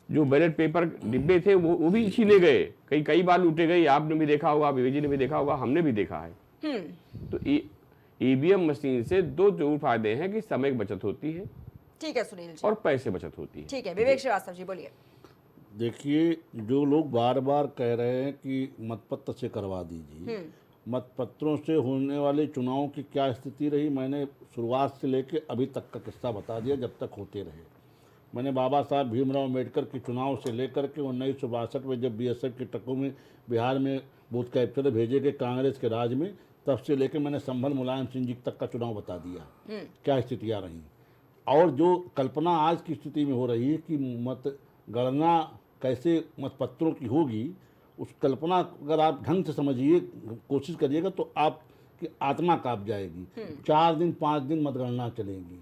जो बैलेट पेपर डिब्बे थे वो भी छीने गए, कई बार लूटे गए। आपने भी देखा होगा, विवेक जी ने भी देखा होगा, हमने भी देखा है। तो ईवीएम मशीन से 2 जरूर फायदे हैं कि समय की बचत होती है,
ठीक है सुनील जी,
और पैसे बचत होती है।
ठीक है विवेक श्रीवास्तव जी बोलिए।
देखिए, जो लोग बार बार कह रहे हैं कि मतपत्र से करवा दीजिए, मतपत्रों से होने वाले चुनाव की क्या स्थिति रही, मैंने शुरुआत से लेकर अभी तक का किस्सा बता दिया जब तक होते रहे। मैंने बाबा साहब भीमराव अम्बेडकर के चुनाव से लेकर के 1962 में जब बीएसएफ के ट्रकों में बिहार में बूथ कैप्चर भेजे गए कांग्रेस के राज में, तब से लेकर मैंने संभल मुलायम सिंह जी तक का चुनाव बता दिया क्या स्थितियाँ रहीं। और जो कल्पना आज की स्थिति में हो रही है कि मतगणना कैसे मतपत्रों की होगी, उस कल्पना अगर आप ढंग से समझिए, कोशिश करिएगा, तो आपकी आत्मा कांप जाएगी। 4 दिन 5 दिन मतगणना चलेगी।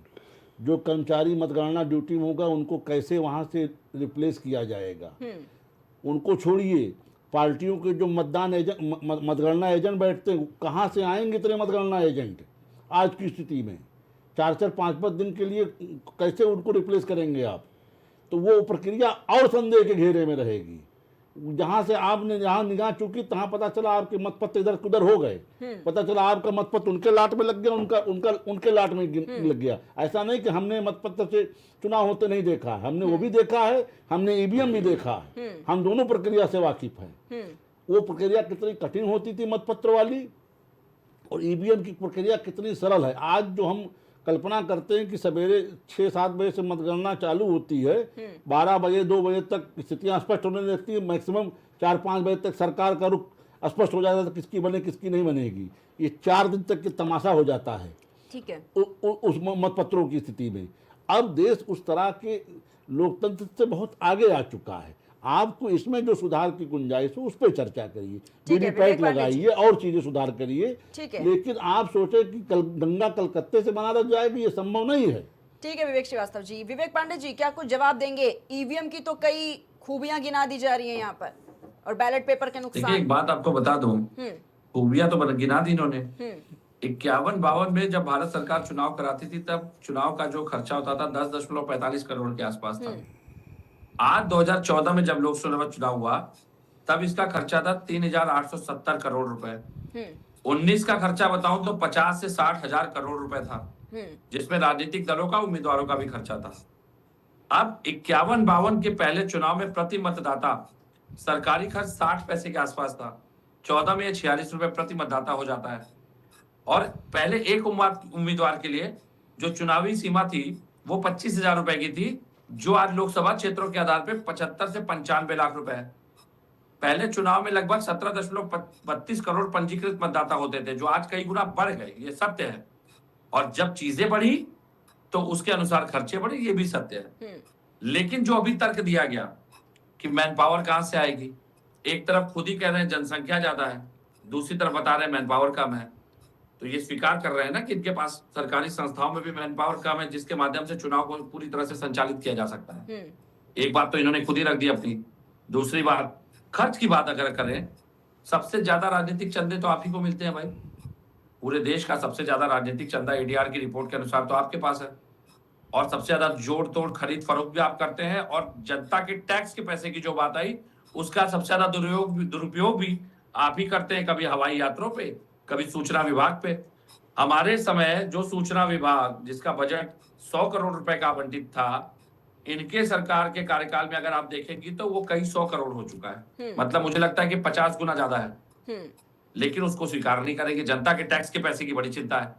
जो कर्मचारी मतगणना ड्यूटी में होगा उनको कैसे वहाँ से रिप्लेस किया जाएगा? उनको छोड़िए, पार्टियों के जो मतदान एजेंट मतगणना एजेंट बैठते हैं, कहाँ से आएंगे इतने मतगणना एजेंट? आज की स्थिति में 4-4 5-5 दिन के लिए कैसे उनको रिप्लेस करेंगे आप? तो वो प्रक्रिया और संदेह के घेरे में रहेगी। जहाँ से आपने जहाँ निगाह चुकी, तहाँ पता चला आपके मतपत्र इधर उधर हो गए, पता चला आपका मतपत्र उनके लाट में लग गया, उनके लाट में लग गया। ऐसा नहीं कि हमने मतपत्र से चुनाव होते नहीं देखा है, हमने वो भी देखा है, हमने ईवीएम भी देखा है, हम दोनों प्रक्रिया से वाकिफ हैं। वो प्रक्रिया कितनी कठिन होती थी मतपत्र वाली, और ईवीएम की प्रक्रिया कितनी सरल है। आज जो हम कल्पना करते हैं कि सवेरे 6-7 बजे से मतगणना चालू होती है, 12 बजे 2 बजे तक स्थितियां स्पष्ट होने लगती है, मैक्सिमम 4-5 बजे तक सरकार का रुख स्पष्ट हो जाता है, किसकी बने किसकी नहीं बनेगी। ये 4 दिन तक की तमाशा हो जाता है,
ठीक है,
उस मतपत्रों की स्थिति में। अब देश उस तरह के लोकतंत्र से बहुत आगे आ चुका है। आपको इसमें जो सुधार की गुंजाइश हो उस पर चर्चा करिए, वीवीपैट लगाइए और चीजें सुधार करिए, लेकिन आप सोचे कि गंगा कलकत्ते से बना जाएगी, ये संभव नहीं है।
ठीक है विवेक श्रीवास्तव जी। विवेक पांडे जी, क्या कुछ जवाब देंगे? ईवीएम की तो कई खूबियां गिना दी जा रही हैं यहाँ पर, और बैलेट पेपर के नुकसान।
देखिए, एक बात आपको बता दूं खूबियां तो गिना दी इन्होंने। 51-52 में जब भारत सरकार चुनाव कराती थी तब चुनाव का जो खर्चा होता था 10.45 करोड़ के आसपास था। आज 2014 में जब लोकसभा चुनाव हुआ तब इसका खर्चा था 3,870 करोड़ रुपए। 19 का खर्चा बताऊं तो 50 से 60 हजार करोड़ रुपए था, जिसमें राजनीतिक दलों का, उम्मीदवारों का भी खर्चा था। अब 51-52 के पहले चुनाव में प्रति मतदाता सरकारी खर्च 60 पैसे के आसपास था। 14 में 46 रुपए प्रति मतदाता हो जाता है। और पहले एक उम्मीदवार के लिए जो चुनावी सीमा थी वो 25,000 रुपए की थी, जो आज लोकसभा क्षेत्रों के आधार पे 75 से 95 लाख रुपए है। पहले चुनाव में लगभग 17.32 करोड़ पंजीकृत मतदाता होते थे, जो आज कई गुना बढ़ गए, ये सत्य है। और जब चीजें बढ़ी तो उसके अनुसार खर्चे बढ़े, ये भी सत्य है। लेकिन जो अभी तर्क दिया गया कि मैन पावर कहां से आएगी, एक तरफ खुद ही कह रहे हैं जनसंख्या ज्यादा है, दूसरी तरफ बता रहे हैं मैन पावर कम है, तो ये स्वीकार कर रहे हैं ना कि इनके पास सरकारी संस्थाओं में भी मैन पावर कम है, जिसके माध्यम से चुनाव को पूरी तरह से संचालित किया जा सकता है। एक बात तो इन्होंने खुद ही रख दी अपनी। दूसरी बात, खर्च की बात अगर करें, सबसे ज्यादा राजनीतिक चंदे तो आप ही को मिलते हैं भाई। पूरे देश का सबसे ज्यादा राजनीतिक चंदा एडीआर की रिपोर्ट के अनुसार तो आपके पास है, और सबसे ज्यादा जोड़ तोड़ खरीद फरोख्त भी आप करते हैं। और जनता के टैक्स के पैसे की जो बात आई, उसका सबसे ज्यादा दुरुपयोग भी आप ही करते हैं, कभी हवाई यात्रों पे, कभी सूचना विभाग पे। हमारे समय जो सूचना विभाग, जिसका बजट 100 करोड़ रुपए का आवंटित था, इनके सरकार के कार्यकाल में अगर आप देखेंगे तो वो कई 100 करोड़ हो चुका है। मतलब मुझे लगता है कि 50 गुना ज्यादा है। लेकिन उसको स्वीकार नहीं करेंगे, जनता के टैक्स के पैसे की बड़ी चिंता है।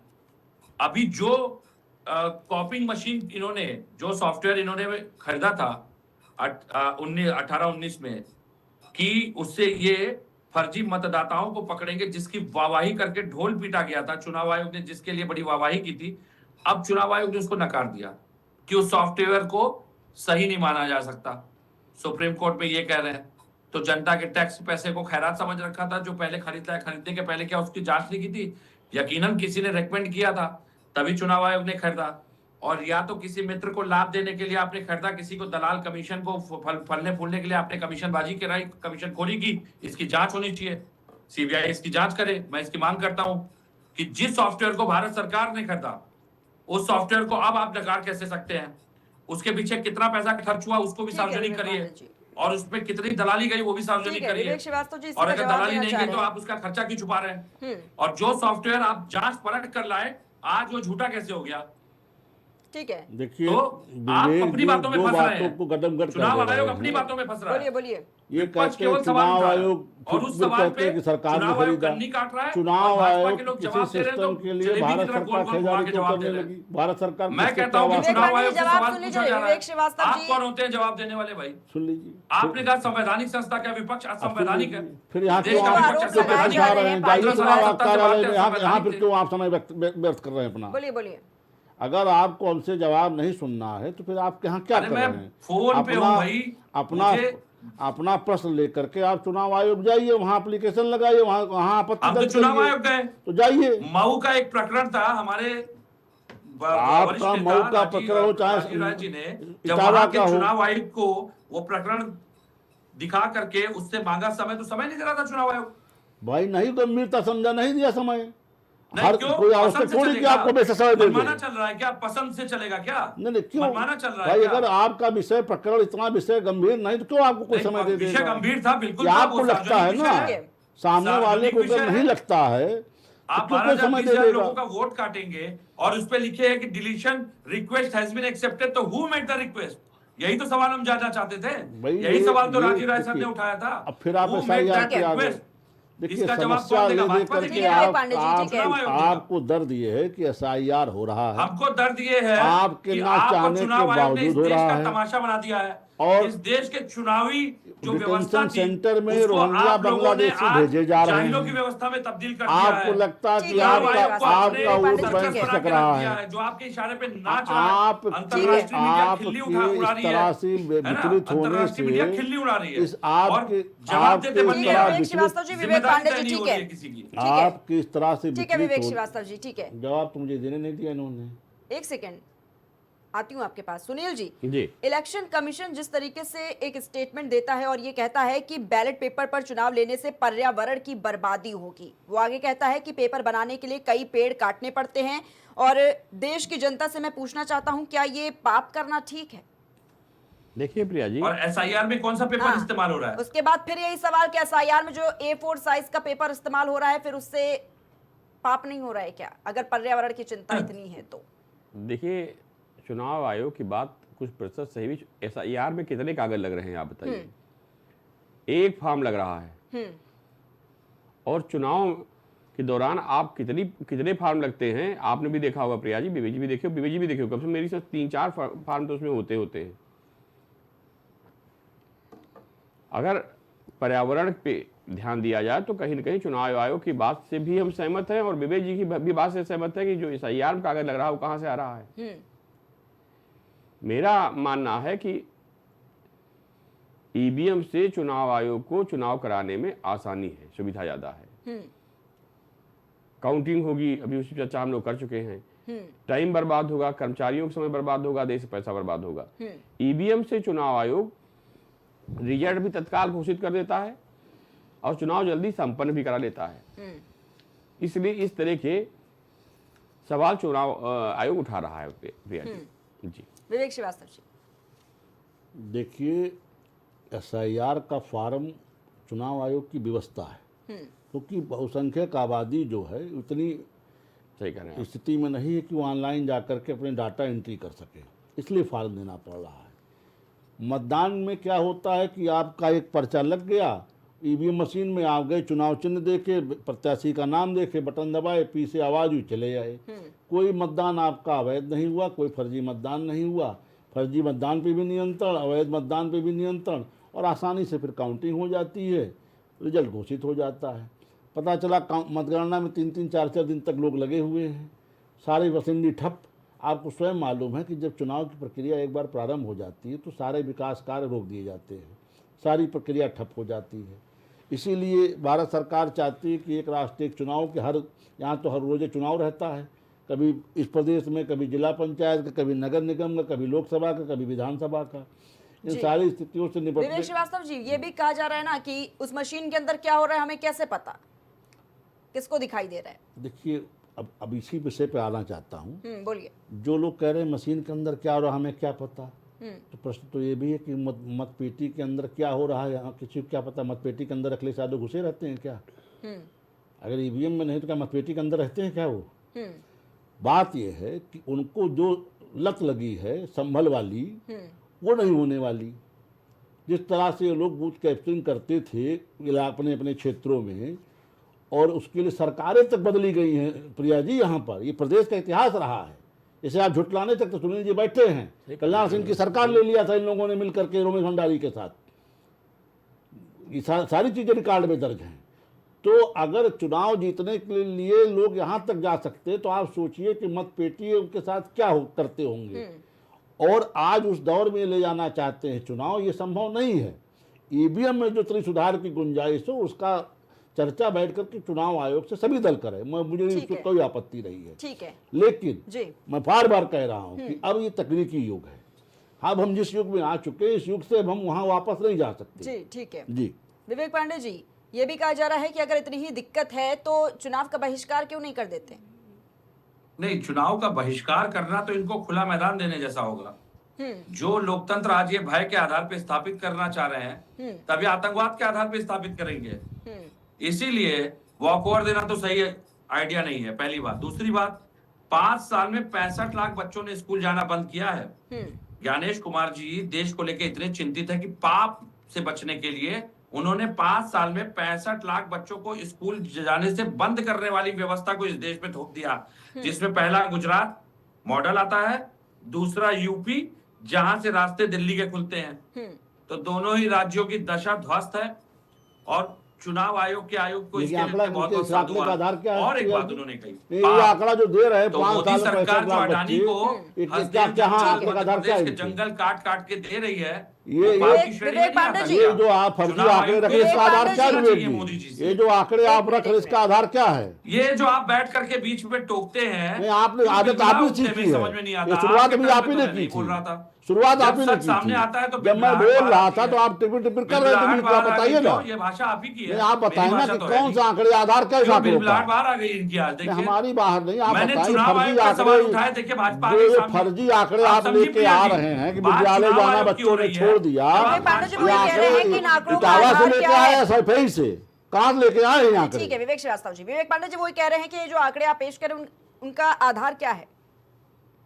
अभी जो कॉपिंग मशीन इन्होंने, जो सॉफ्टवेयर इन्होंने खरीदा था 18-19 में, कि उससे ये फर्जी मतदाताओं को पकड़ेंगे, जिसकी वाहवाही करके ढोल पीटा गया था। चुनाव आयोग ने जिसके लिए बड़ी वाहवाही की थी, अब चुनाव आयोग ने उसको नकार दिया कि उस सॉफ्टवेयर को सही नहीं माना जा सकता। सुप्रीम कोर्ट में ये कह रहे हैं। तो जनता के टैक्स पैसे को खैरात समझ रखा था, जो पहले खरीदता है, खरीदने के पहले क्या उसकी जांच नहीं की थी? यकीनन किसी ने रेकमेंड किया था, तभी चुनाव आयोग ने खरीदा। और या तो किसी मित्र को लाभ देने के लिए आपने खरीदा, किसी को दलाल कमीशन को फलने फूलने के लिए आपने कमीशनबाजी कराई, कमीशन खोरी की। इसकी जांच होनी चाहिए, सीबीआई इसकी जांच करे। मैं इसकी मांग करता हूं कि जिस सॉफ्टवेयर को भारत सरकार ने खरीदा, उस सॉफ्टवेयर को अब आप नकार कैसे सकते हैं? उसके पीछे कितना पैसा खर्च हुआ उसको भी सार्वजनिक करिए, और उसमें कितनी दलाली गई वो भी सार्वजनिक करिए। और अगर दलाली नहीं गई तो आप उसका खर्चा क्यों छुपा रहे हैं? और जो सॉफ्टवेयर आप जांच परख कर लाए, आज वो झूठा कैसे हो गया?
ठीक है,
देखिए,
तो आप अपनी बातों में फंस रहे हैं।
को कदम
चुनाव आयोग अपनी बातों में फंस रहा है।
बोलिए।
ये कहते हैं चुनाव आयोग,
और उस सवाल
कहते हैं
पे
कि सरकार ने
चुनाव आयोग
खरीदा।
कन्नी काट रहा है,
चुनाव
और भाजपा
आयोग
के लोग
किसी
जवाब दे रहे हैं तो
सिस्टम के लिए
जलेबी की
भारत
तरह
सरकार
गोल-गोल घुमा
खरीदारी
के
क्यों
जवाब
करने
दे रहे हैं।
लगी? भारत सरकार
मैं
किससे
कहता हूं कि
क्या
चुनाव
वास्ता?
आयोग से
जवाब
सवाल
सुन
पूछा
लीजिए,
जा रहा
विवेक श्रीवास्तव
है।
जी।
आप कौन होते हैं जवाब देने वाले भाई?
सुन लीजिए,
आपने कहा संवैधानिक संस्था क्या विपक्ष असंवैधानिक है?
फिर यहाँ
देश
क्यों
का
आप
विपक्ष
आरोप लगाए
असंवैधानिक
जा
जा
रहे
रहे
हैं,
हैं? जाइए
पार्टी
चुनाव
सत्ता से
कार्यालय में,
बात
यहाँ
करते
फिर क्यों आप समय व्यर्थ कर रहे हैं अपना?
बोलिए।
अगर आपको हमसे जवाब नहीं सुनना है तो फिर आप यहाँ क्या
अरे
कर
मैं
रहे हैं?
फोन पे हूं भाई,
अपना प्रश्न लेकर के आप चुनाव आयोग जाइए, वहाँ एप्लीकेशन लगाइए, वहाँ आपत्ति
हम तो
दर्ज
चुनाव
करिए।
आयोग गए।
तो जाइए।
मऊ का एक प्रकरण था, हमारे
आपका मऊ का प्रकरण हो चाहे
राजीव राय जी ने, जब
इटावा
वहां
का
के
हो,
चुनाव आयुक्त को वो प्रकरण दिखा करके उससे मांगा समय, तो समय नहीं दे रहा था चुनाव आयोग।
भाई नहीं गंभीरता समझा, नहीं दिया समय।
नहीं,
हर
क्यों?
कोई
पसंद
आवश्यक
से
थोड़ी कि
चलेगा?
आपको वैसे समय दे दे।
मनमाना चल रहा है क्या? पसंद से चलेगा क्या?
नहीं क्यों
मनमाना चल रहा है
भाई?
क्या?
अगर आपका विषय प्रकरण इतना विषय गंभीर नहीं तो क्यों आपको कोई
नहीं,
समय दे
विषय
देगा?
गंभीर था, बिल्कुल
या
था,
आपको
वो
लगता है
सार्वजनिक
ना,
विषय है।
सामने वाले को
सार्वजनिक
अगर
विषय
नहीं
है।
लगता है तो
आप
क्यों कोई
12,000
समय दे
20,000
देगा?
लोगों का वोट काटेंगे और उस पे लिखे है कि deletion request has been accepted, तो हु मेड द रिक्वेस्ट? यही तो सवाल हम जानना चाहते थे।
भाई
यही सवाल तो
ये
राजीव राय साहब ने
देखिए,
उठाया था।
अब फिर आप
Who
ऐसा
made
ही
that
आके आ गए।
request?
देखिए,
इसका जवाब
समस्या
कौन
ले
देगा?
दे
भाजपा
करके
देगी।
पांडे जी, ठीक है।
आपको दर्द ये है कि SIR हो रहा है,
हमको दर्द ये है
आपके
कि
ना
आप और
चाहने के
चुनाव आयोग ने इस
बावजूद हो
देश
रहा
का
है।
तमाशा बना दिया है।
और
इस देश के चुनावी जो व्यवस्था
डिटेंशन
थी,
सेंटर में
उसको
रोहिंग्या
आप लोगों ने
बांग्लादेशी
आज
भेजे जा रहे
जाहिलों की
हैं।
व्यवस्था में तब्दील कर दिया
आपको
है।
लगता है कि
चुनाव
चुनाव आयोग को आपने
आपका वोट
सर्कस
बैंक
बना
खिसक
के
रहा
रख दिया
है।
जो आपके इशारे पे नाच रहा है।
आप
अंतर्राष्ट्रीय मीडिया खिल्ली उड़ा
इस
रही है,
तरह से
है ना?
विचलित होने
अंतर्राष्ट्रीय मीडिया
से
खिल्ली उड़ा रही है।
इस आपके
और जवाब देते
आपके
बनने
इस
ठीक
तरह
है,
हैं।
विवेक श्रीवास्तव जी, विवेक
जिम्मेदारी
पांडे
तय
जी,
नहीं
ठीक
हो रही
है,
है किसी की।
है।
आप किस तरह से
ठीक है विवेक
विचलित हो,
श्रीवास्तव जी, ठीक है।
जवाब तो मुझे देने नहीं दिया इन्होंने।
एक सेकंड, आती हूँ आपके पास। सुनील जी,
जी
इलेक्शन कमीशन जिस तरीके से एक स्टेटमेंट देता है और ये कहता है कि बैलेट पेपर पर चुनाव लेने से पर्यावरण की बर्बादी होगी, वो आगे कहता है कि पेपर बनाने के लिए कई पेड़ काटने पड़ते हैं, और देश की जनता से मैं पूछना चाहता हूं, क्या ये पाप करना ठीक है?
देखिए प्रिया जी,
और एसआईआर में कौन सा पेपर
हाँ,
इस्तेमाल हो रहा है?
उसके बाद फिर यही सवाल कि एसआईआर में जो A4 साइज का पेपर इस्तेमाल हो रहा है, फिर उससे पाप नहीं हो रहा है क्या, अगर पर्यावरण की चिंता इतनी है तो?
देखिए चुनाव आयोग की बात कुछ प्रतिशत सही भी। एसआईआर में कितने कागज लग रहे हैं आप बताइए? एक फॉर्म लग रहा है, और चुनाव के दौरान आप कितने फार्म लगते हैं आपने भी देखा होगा प्रिया जी, बीबी जी भी देखे, बीबी जी भी देखे हो, कम से कम मेरी साथ 3-4 फार्म तो उसमें होते हैं। अगर पर्यावरण पे ध्यान दिया जाए तो कहीं न कहीं चुनाव आयोग की बात से भी हम सहमत हैं, और विवेक जी की भी बात से सहमत है कि जो एसआईआर में कागज लग रहा है वो कहाँ से आ रहा है। मेरा मानना है कि ईवीएम से चुनाव आयोग को चुनाव कराने में आसानी है, सुविधा ज्यादा है। काउंटिंग होगी, अभी उसी चर्चा हम लोग कर चुके हैं। टाइम बर्बाद होगा, कर्मचारियों का समय बर्बाद होगा, देश से पैसा बर्बाद होगा। ईवीएम से चुनाव आयोग रिजल्ट भी तत्काल घोषित कर देता है और चुनाव जल्दी संपन्न भी करा लेता है। इसलिए इस तरह के सवाल चुनाव आयोग उठा रहा है प्रिया जी। जी
विवेक श्रीवास्तव जी,
देखिए एसआईआर का फार्म चुनाव आयोग की व्यवस्था है, क्योंकि बहुसंख्यक आबादी जो है उतनी
सही कह रहे हैं
स्थिति में नहीं है कि वो ऑनलाइन जाकर के अपने डाटा एंट्री कर सके, इसलिए फार्म देना पड़ रहा है। मतदान में क्या होता है कि आपका एक पर्चा लग गया, ईवीएम मशीन में आप गए, चुनाव चिन्ह देखे, प्रत्याशी का नाम देखे, बटन दबाए, पीछे आवाज हुई, चले आए। कोई मतदान आपका अवैध नहीं हुआ, कोई फर्जी मतदान नहीं हुआ। फर्जी मतदान पे भी नियंत्रण, अवैध मतदान पे भी नियंत्रण, और आसानी से फिर काउंटिंग हो जाती है, रिजल्ट घोषित हो जाता है। पता चला मतगणना में 3-3, 4-4 दिन तक लोग लगे हुए हैं, सारी वसंती ठप। आपको स्वयं मालूम है कि जब चुनाव की प्रक्रिया एक बार प्रारंभ हो जाती है तो सारे विकास कार्य रोक दिए जाते हैं, सारी प्रक्रिया ठप हो जाती है। इसीलिए भारत सरकार चाहती है कि एक राष्ट्र एक चुनाव के यहाँ तो हर रोज़ चुनाव रहता है, कभी इस प्रदेश में, कभी जिला पंचायत का, कभी नगर निगम का, कभी लोकसभा का, कभी विधानसभा का। इन सारी स्थितियों से निपटने।
विवेक श्रीवास्तव जी, ये भी कहा जा रहा है ना कि उस मशीन के अंदर क्या हो रहा है हमें कैसे पता, किसको दिखाई दे रहा है?
देखिए अब इसी विषय पे आना चाहता हूँ।
बोलिए।
जो लोग कह रहे हैं मशीन के अंदर क्या हो रहा है हमें क्या पता, तो प्रश्न तो ये भी है कि मतपेटी के अंदर क्या हो रहा है यहाँ किसी को क्या पता? मतपेटी के अंदर अखिलेश यादव घुसे रहते हैं क्या? अगर ईवीएम में नहीं तो क्या मतपेटी के अंदर रहते हैं क्या वो? बात यह है कि उनको जो लत लगी है संभल वाली, वो नहीं होने वाली। जिस तरह से ये लोग बूथ कैप्चरिंग करते थे अपने अपने क्षेत्रों में, और उसके लिए सरकारें तक बदली गई हैं प्रिया जी। यहाँ पर ये प्रदेश का इतिहास रहा है। इसे आप झुटलाने तक तो सुनील जी बैठे हैं, कल्याण सिंह की सरकार ले लिया था इन लोगों ने मिलकर के रमेश भंडारी के साथ। ये सारी चीजें रिकॉर्ड में दर्ज हैं। तो अगर चुनाव जीतने के लिए लोग यहाँ तक जा सकते तो आप सोचिए कि मतपेटी उनके साथ क्या करते होंगे। और आज उस दौर में ले जाना चाहते हैं चुनाव, ये संभव नहीं है। ईवीएम में जो त्रिसुधार की गुंजाइश हो उसका चर्चा बैठ करके चुनाव आयोग से सभी दल करे, मुझे इसको कोई आपत्ति नहीं है।
ठीक है,
लेकिन
जी,
मैं बार बार कह रहा हूं कि अब ये तकनीकी युग है। अब हम जिस युग में आ चुके हैं, इस युग से अब हम वहां वापस नहीं जा सकते।
जी ठीक है
जी।
विवेक पांडे जी, ये भी कहा जा रहा है कि अगर इतनी ही दिक्कत है तो चुनाव का बहिष्कार क्यों नहीं कर देते?
नहीं, चुनाव का बहिष्कार करना तो इनको खुला मैदान देने जैसा होगा। जो लोकतंत्र आज ये भय के आधार पर स्थापित करना चाह रहे हैं, तभी आतंकवाद के आधार पर स्थापित करेंगे। इसीलिए वॉकओवर देना तो सही आइडिया नहीं है, पहली बात। दूसरी बात, 5 साल में 65 लाख बच्चों ने स्कूल जाना बंद किया है। ज्ञानेश कुमार जी देश को लेकर इतने चिंतित है कि पाप से बचने के लिए उन्होंने 5 साल में 65 लाख बच्चों को स्कूल जाने से बंद करने वाली व्यवस्था को इस देश में थोप दिया, जिसमें पहला गुजरात मॉडल आता है, दूसरा यूपी, जहां से रास्ते दिल्ली के खुलते हैं। तो दोनों ही राज्यों की दशा ध्वस्त है। और चुनाव आयोग के आयोग को इसके लिए बहुत साधुवाद। और एक बात उन्होंने कही,
ये आंकड़ा जो दे रहे हैं,
तो मोदी सरकार जो अडानी को हसदेव जंगल काट काट के दे रही है,
ये
बात की श्रेणी में
विवेक
नहीं
पांडे
आता
जी,
क्या?
ये जो आप फर्जी
चुनाव
आंकड़े
आयोग
रखे
को
इसका आधार
पांडे
क्या
जी,
है
चाहिए
विवेक
मोदी
जी?
जी से।
ये जो आंकड़े आप रख रहे इसका आधार क्या है?
ये जो आप बैठ करके बीच में टोकते हैं,
नहीं, आपने
क्यों
आदत
बिलबिला
आप ही
उठने में
सीखी है।
समझ में नहीं आता।
ये शुरुआत
आपके
भी
टर्म
आप
पे
ही
तो
ने
मैं
की
नहीं बोल
थी।
रहा था।
शुरुआत
जब
आप ही ने
सच
की
सामने
थी।
आता है तो
जब मैं
बिलबिलाहट
बोल
बाहर
रहा
आती
था
है।
तो आप टिपिर टिपिर कर रहे थे
बिलबिलाहट
बीच में। आप
बाहर आ गई,
बताइए ना,
क्यों? ये भाषा आप ही की है।
नहीं आप
मेरी
बताइए ना
भाषा
कि
तो है
कौन
नहीं।
सा आंकड़े आधार क्या इस
क्यों
आंकड़ों का?
बिलबिलाहट बाहर आ गई इनकी आज?
नहीं,
देखिए,
हमारी बाहर नहीं, आप
मैंने
बताइए
चुनाव
फर्जी
आयोग पे सवाल उठाए।
आंकड़े
देखिए भाजपा
जो
के
ये
सामने
फर्जी आंकड़े
आप
आप
समझिए
लेके
प्रिया
आ
जी,
रहे हैं कि
बात
विद्यालय
चुनाव
जाना
आयोग की हो
बच्चों ने
रही है।
छोड़ दिया।
जब आप
विवेक पांडे जी
भाजपा
वही
के
कह रहे हैं कि इन आंकड़ों का
इटावा से
आधार
लेके
क्या
आए
है?
SFI से कहाँ से लेके आए हैं आंकड़े?
ठीक है विवेक श्रीवास्तव जी, विवेक पांडे जी वही कह रहे हैं कि ये जो आंकड़े आप पेश करें उनका आधार क्या है?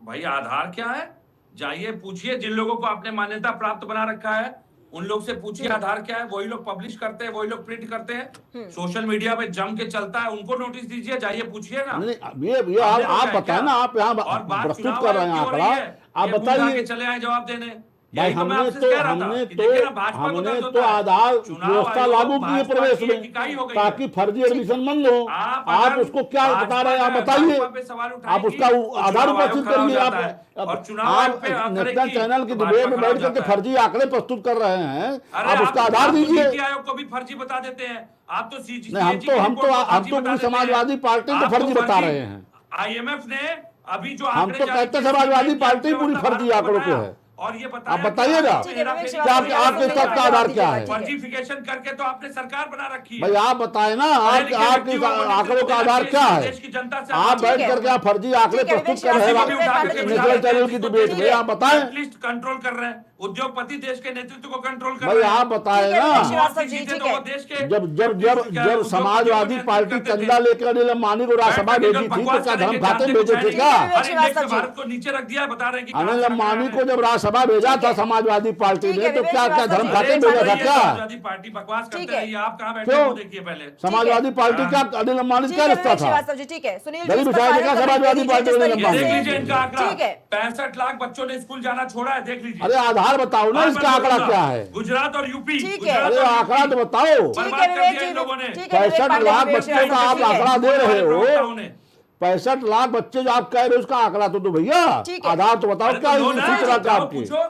भाई आधार क्या है? जाइए पूछिए जिन लोगों को आपने मान्यता प्राप्त बना रखा है, उन लोग से पूछिए आधार क्या है। वही लोग पब्लिश करते हैं, वही लोग प्रिंट करते हैं, सोशल मीडिया पे जम के चलता है। उनको नोटिस दीजिए, जाइए पूछिए ना।
नहीं, ये
हमने
आप
रोका है
बताएं
क्या?
ना, आप यहाँ
और बात
प्रस्तुत
चुनाव
कर रहे
आयोग
हैं
की हो रही
आंकड़ा,
है,
आप
ये मुंह उठा
बताइए।
के चले आए जवाब देने।
भाई
यही तो मैं
हमने
आपसे
तो
कह रहा था कि देखिए ना, भाजपा को दर्द होता है।
आधार
चुनाव
व्यवस्था
आयोग
लागू किए
भाजपा
प्रदेश
की
में
एक इकाई हो गई है।
ताकि फर्जी एडमिशन बंद हो।
आप
आप
अगर
उसको क्या बता रहे हैं आप
भाजपा
बताइए।
पे सवाल
आप
उठाएगी,
उसका
तो
आधार
चुनाव आयोग
उपस्थित
खड़ा हो
करिए।
जाता है। और चुनाव आयोग
आप
पे आंकड़े
नेशनल
की
चैनल की
तो
डिबेट
भाजपा
में
खड़ा हो
बैठ करके
जाता है।
फर्जी आंकड़े प्रस्तुत कर रहे हैं,
अरे
आप उसका आधार
आप तो
दीजिए।
नीति आयोग को भी फर्जी बता देते हैं। आप तो
नहीं, हम तो पूरी समाजवादी पार्टी को फर्जी बता रहे हैं।
IMF ने अभी जो
हम
आंकड़े
तो
जारी
कहते
किए,
समाजवादी
उसमें
पार्टी
क्या
पूरी
अर्थव्यवस्था
फर्जी
भारत को
आंकड़ों को
बताया।
है।
और ये बताया
आप बताइए
कि
ना।
आप
ठीक है, विवेक
हेराफेरी
श्रीवास्तव
कर
जी,
रहे हैं।
आपके साथ का आधार क्या है?
फर्जीफिकेशन करके तो आपने सरकार बना रखी है।
भाई आप बताएं ना,
पढ़े
आप
लिखे
आपके
व्यक्ति को अपने
आंकड़ों का
देना
आधार
चाहिए,
क्या
इस
है?
देश की जनता से
आप बैठ
है।
करके आप फर्जी आंकड़े
ठीक है,
प्रस्तुत
विवेक
कर रहे
श्रीवास्तव
किसी को भी
विवेक
उठा
पांडे
करके
जी,
बिठा
नेशनल
देते हैं,
चैनल की
जिसको
डिबेट
देश
में। आप बताएं
एटलीस्ट कंट्रोल कर रहे हैं, उद्योगपति देश के नेतृत्व को कंट्रोल कर
भाई,
रहे हैं।
आप बताएं
ठीक है,
ना।
विवेक श्रीवास्तव जी,
जीते
ठीक
तो
है।
वो देश के
जब समाजवादी पार्टी चंदा लेकर अनिल अंबानी को राज्यसभा भेजी थी तो क्या धर्म खाते में भेजे थे क्या?
विवेक श्रीवास्तव जी।
भारत को नीचे रख दिया, बता रहे हैं कि
अनिल
कहां से
अंबानी
रखा
को
है।
जब राज्यसभा भेजा
ठीक
था
है।
समाजवादी पार्टी
ठीक
ने
है,
तो
विवेक
क्या क्या
श्रीवास्तव
धर्म
जी।
खाते में
अरे
भेजा था
ये
क्या?
समाजवादी पार्टी बकवास
ठीक
करते
है।
रहिए, आप कहां बैठे हैं
क्यों?
वो देखिए पहले।
समाजवादी पार्टी क्या अनिल अंबानी
ठीक
क्या
है
रिश्ता
विवेक
था?
श्रीवास्तव जी, ठीक है सुनील जी,
गरीब
इस पर
विचार
final
देखा
comment
समाजवादी
दे दीजिए,
पार्टी
जिस
ने
तरीके
ये देख
से-
लीजिए इनका आंकड़ा,
ठीक है।
65 लाख बच्चों ने स्कूल जाना छोड़ा है, देख लीजिए।
अरे आधार बताओ ना,
और
इसका
मैं
आंकड़ा
बोलूंगा,
क्या है?
गुजरात और यूपी,
ठीक है।
गुजरात
अरे
और
आंकड़ा
यूपी
तो बताओ।
ठीक
बर्बाद
है
कर
विवेक
दिया
जी,
इन लोगों ने।
ठीक है विवेक
65
पांडे जी,
लाख
विवेक
बच्चों का
श्रीवास्तव
आप
जी, ठीक है।
आंकड़ा दे रहे हो।
प्रवक्ताओं ने।
65 लाख बच्चे जो आप कह रहे हो उसका आंकड़ा तो दो भैया।
ठीक है।
आधार तो बताओ
अरे
क्या
तो लो ना,
सूचना का
जाओ
आपकी?
पूछो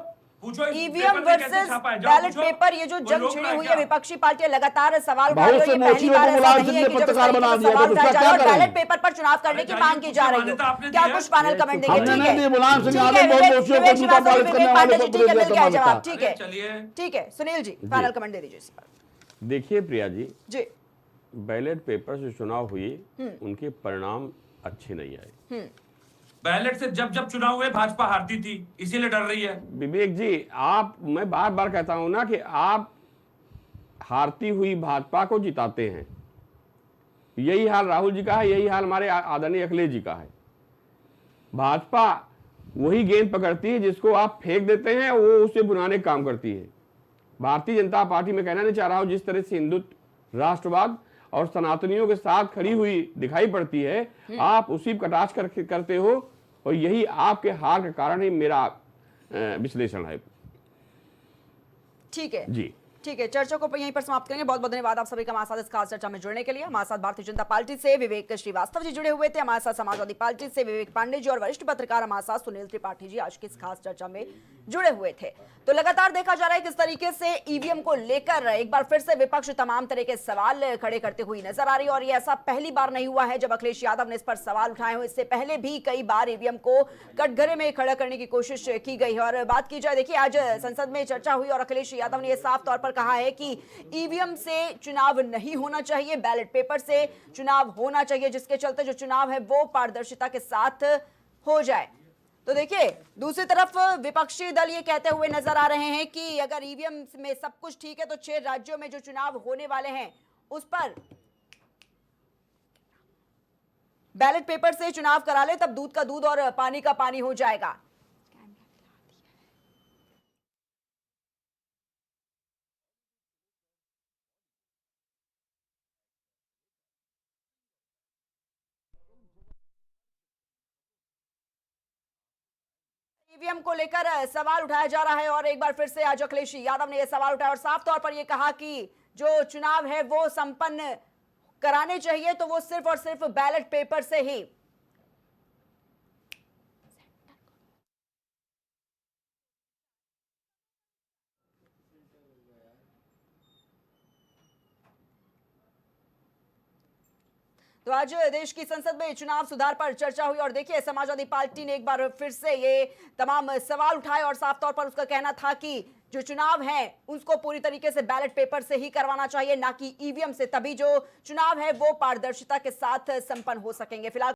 पूछो इस
ईवीएम
पेपर में कैसे
वर्सेस
छापा है, जाओ
बैलेट
पूछो।
पेपर, ये जो
कोई
जंग
रोक
छिड़ी
रहा है
हुई
क्या?
है, विपक्षी पार्टियां लगातार सवाल उठा
बहुत
रही है।
से
ये पहली
मोचियों
बार
को
ऐसा
मुलायम
नहीं
सिंह
है
ने
कि जब इस
पत्रकार
तरीके
बना
से
दिया,
सवाल
तो
उठाया
उसका
जा रहा है
क्या
और
करें?
बैलेट पेपर पर चुनाव करने की
अरे
मांग की जा रही है।
मान्यता आपने
क्या
दी है?
कुछ पैनल कमेंट देंगे?
हमने
ठीक
नहीं
है,
दी, मुलायम सिंह
ठीक
यादव
है,
बहुत
विवेक
मोचियों को
विवेक
जूता
श्रीवास्तव जी,
पॉलिश करने
विवेक
वाले
पांडे
को
जी, ठीक है, मिल गया जवाब। ठीक
अरे
है,
चलिए,
ठीक है सुनील जी, फाइनल कमेंट दे दीजिए इस पर।
देखिए प्रिया जी,
जी
बैलेट पेपर से चुनाव हुए उनके परिणाम अच्छे नहीं आए।
बैलेट से जब जब चुनाव हुए भाजपा हारती थी, इसीलिए डर रही है।
विवेक जी, मैं बार बार कहता हूं ना कि आप हारती हुई भाजपा को जिताते हैं। यही हाल राहुल जी का है, यही हाल हमारे आदरणीय अखिलेश जी का है। भाजपा वही गेंद पकड़ती है जिसको आप फेंक देते हैं, वो उसे बुनाने का काम करती है। भारतीय जनता पार्टी में कहना नहीं चाह रहा हूं, जिस तरह से हिंदुत्व, राष्ट्रवाद और सनातनियों के साथ खड़ी हुई दिखाई पड़ती है, आप उसी कटाक्ष करते हो, और यही आपके हार का कारण ही मेरा विश्लेषण है।
ठीक है
जी,
ठीक है, चर्चा को यहीं पर समाप्त करेंगे। बहुत बहुत धन्यवाद आप सभी का हमारे साथ इस खास चर्चा में जुड़ने के लिए। हमारे साथ भारतीय जनता पार्टी से विवेक श्रीवास्तव जी जुड़े हुए थे, हमारे साथ समाजवादी पार्टी से विवेक पांडे जी और वरिष्ठ पत्रकार हमारे साथ सुनील त्रिपाठी जी आज की इस खास चर्चा में जुड़े हुए थे। तो लगातार देखा जा रहा है किस तरीके से ईवीएम को लेकर एक बार फिर से विपक्ष तमाम तरह के सवाल खड़े करते हुए नजर आ रही है, और ये ऐसा पहली बार नहीं हुआ है जब अखिलेश यादव ने इस पर सवाल उठाए हो। इससे पहले भी कई बार ईवीएम को कटघरे में खड़ा करने की कोशिश की गई है। और बात की जाए, देखिए आज संसद में चर्चा हुई और अखिलेश यादव ने यह साफ तौर पर कहा है कि ईवीएम से चुनाव नहीं होना चाहिए, बैलेट पेपर से चुनाव होना चाहिए, जिसके चलते जो चुनाव है वो पारदर्शिता के साथ हो जाए। तो देखिए दूसरी तरफ विपक्षी दल ये कहते हुए नजर आ रहे हैं कि अगर ईवीएम में सब कुछ ठीक है तो 6 राज्यों में जो चुनाव होने वाले हैं उस पर बैलेट पेपर से चुनाव करा ले, तब दूध का दूध और पानी का पानी हो जाएगा। ईवीएम को लेकर सवाल उठाया जा रहा है और एक बार फिर से आज अखिलेश यादव ने यह सवाल उठाया और साफ तौर पर यह कहा कि जो चुनाव है वो संपन्न कराने चाहिए तो वो सिर्फ और सिर्फ बैलेट पेपर से ही। तो आज देश की संसद में चुनाव सुधार पर चर्चा हुई और देखिए समाजवादी पार्टी ने एक बार फिर से ये तमाम सवाल उठाए और साफ तौर पर उसका कहना था कि जो चुनाव है उसको पूरी तरीके से बैलेट पेपर से ही करवाना चाहिए, ना कि ईवीएम से। तभी जो चुनाव है वो पारदर्शिता के साथ संपन्न हो सकेंगे। फिलहाल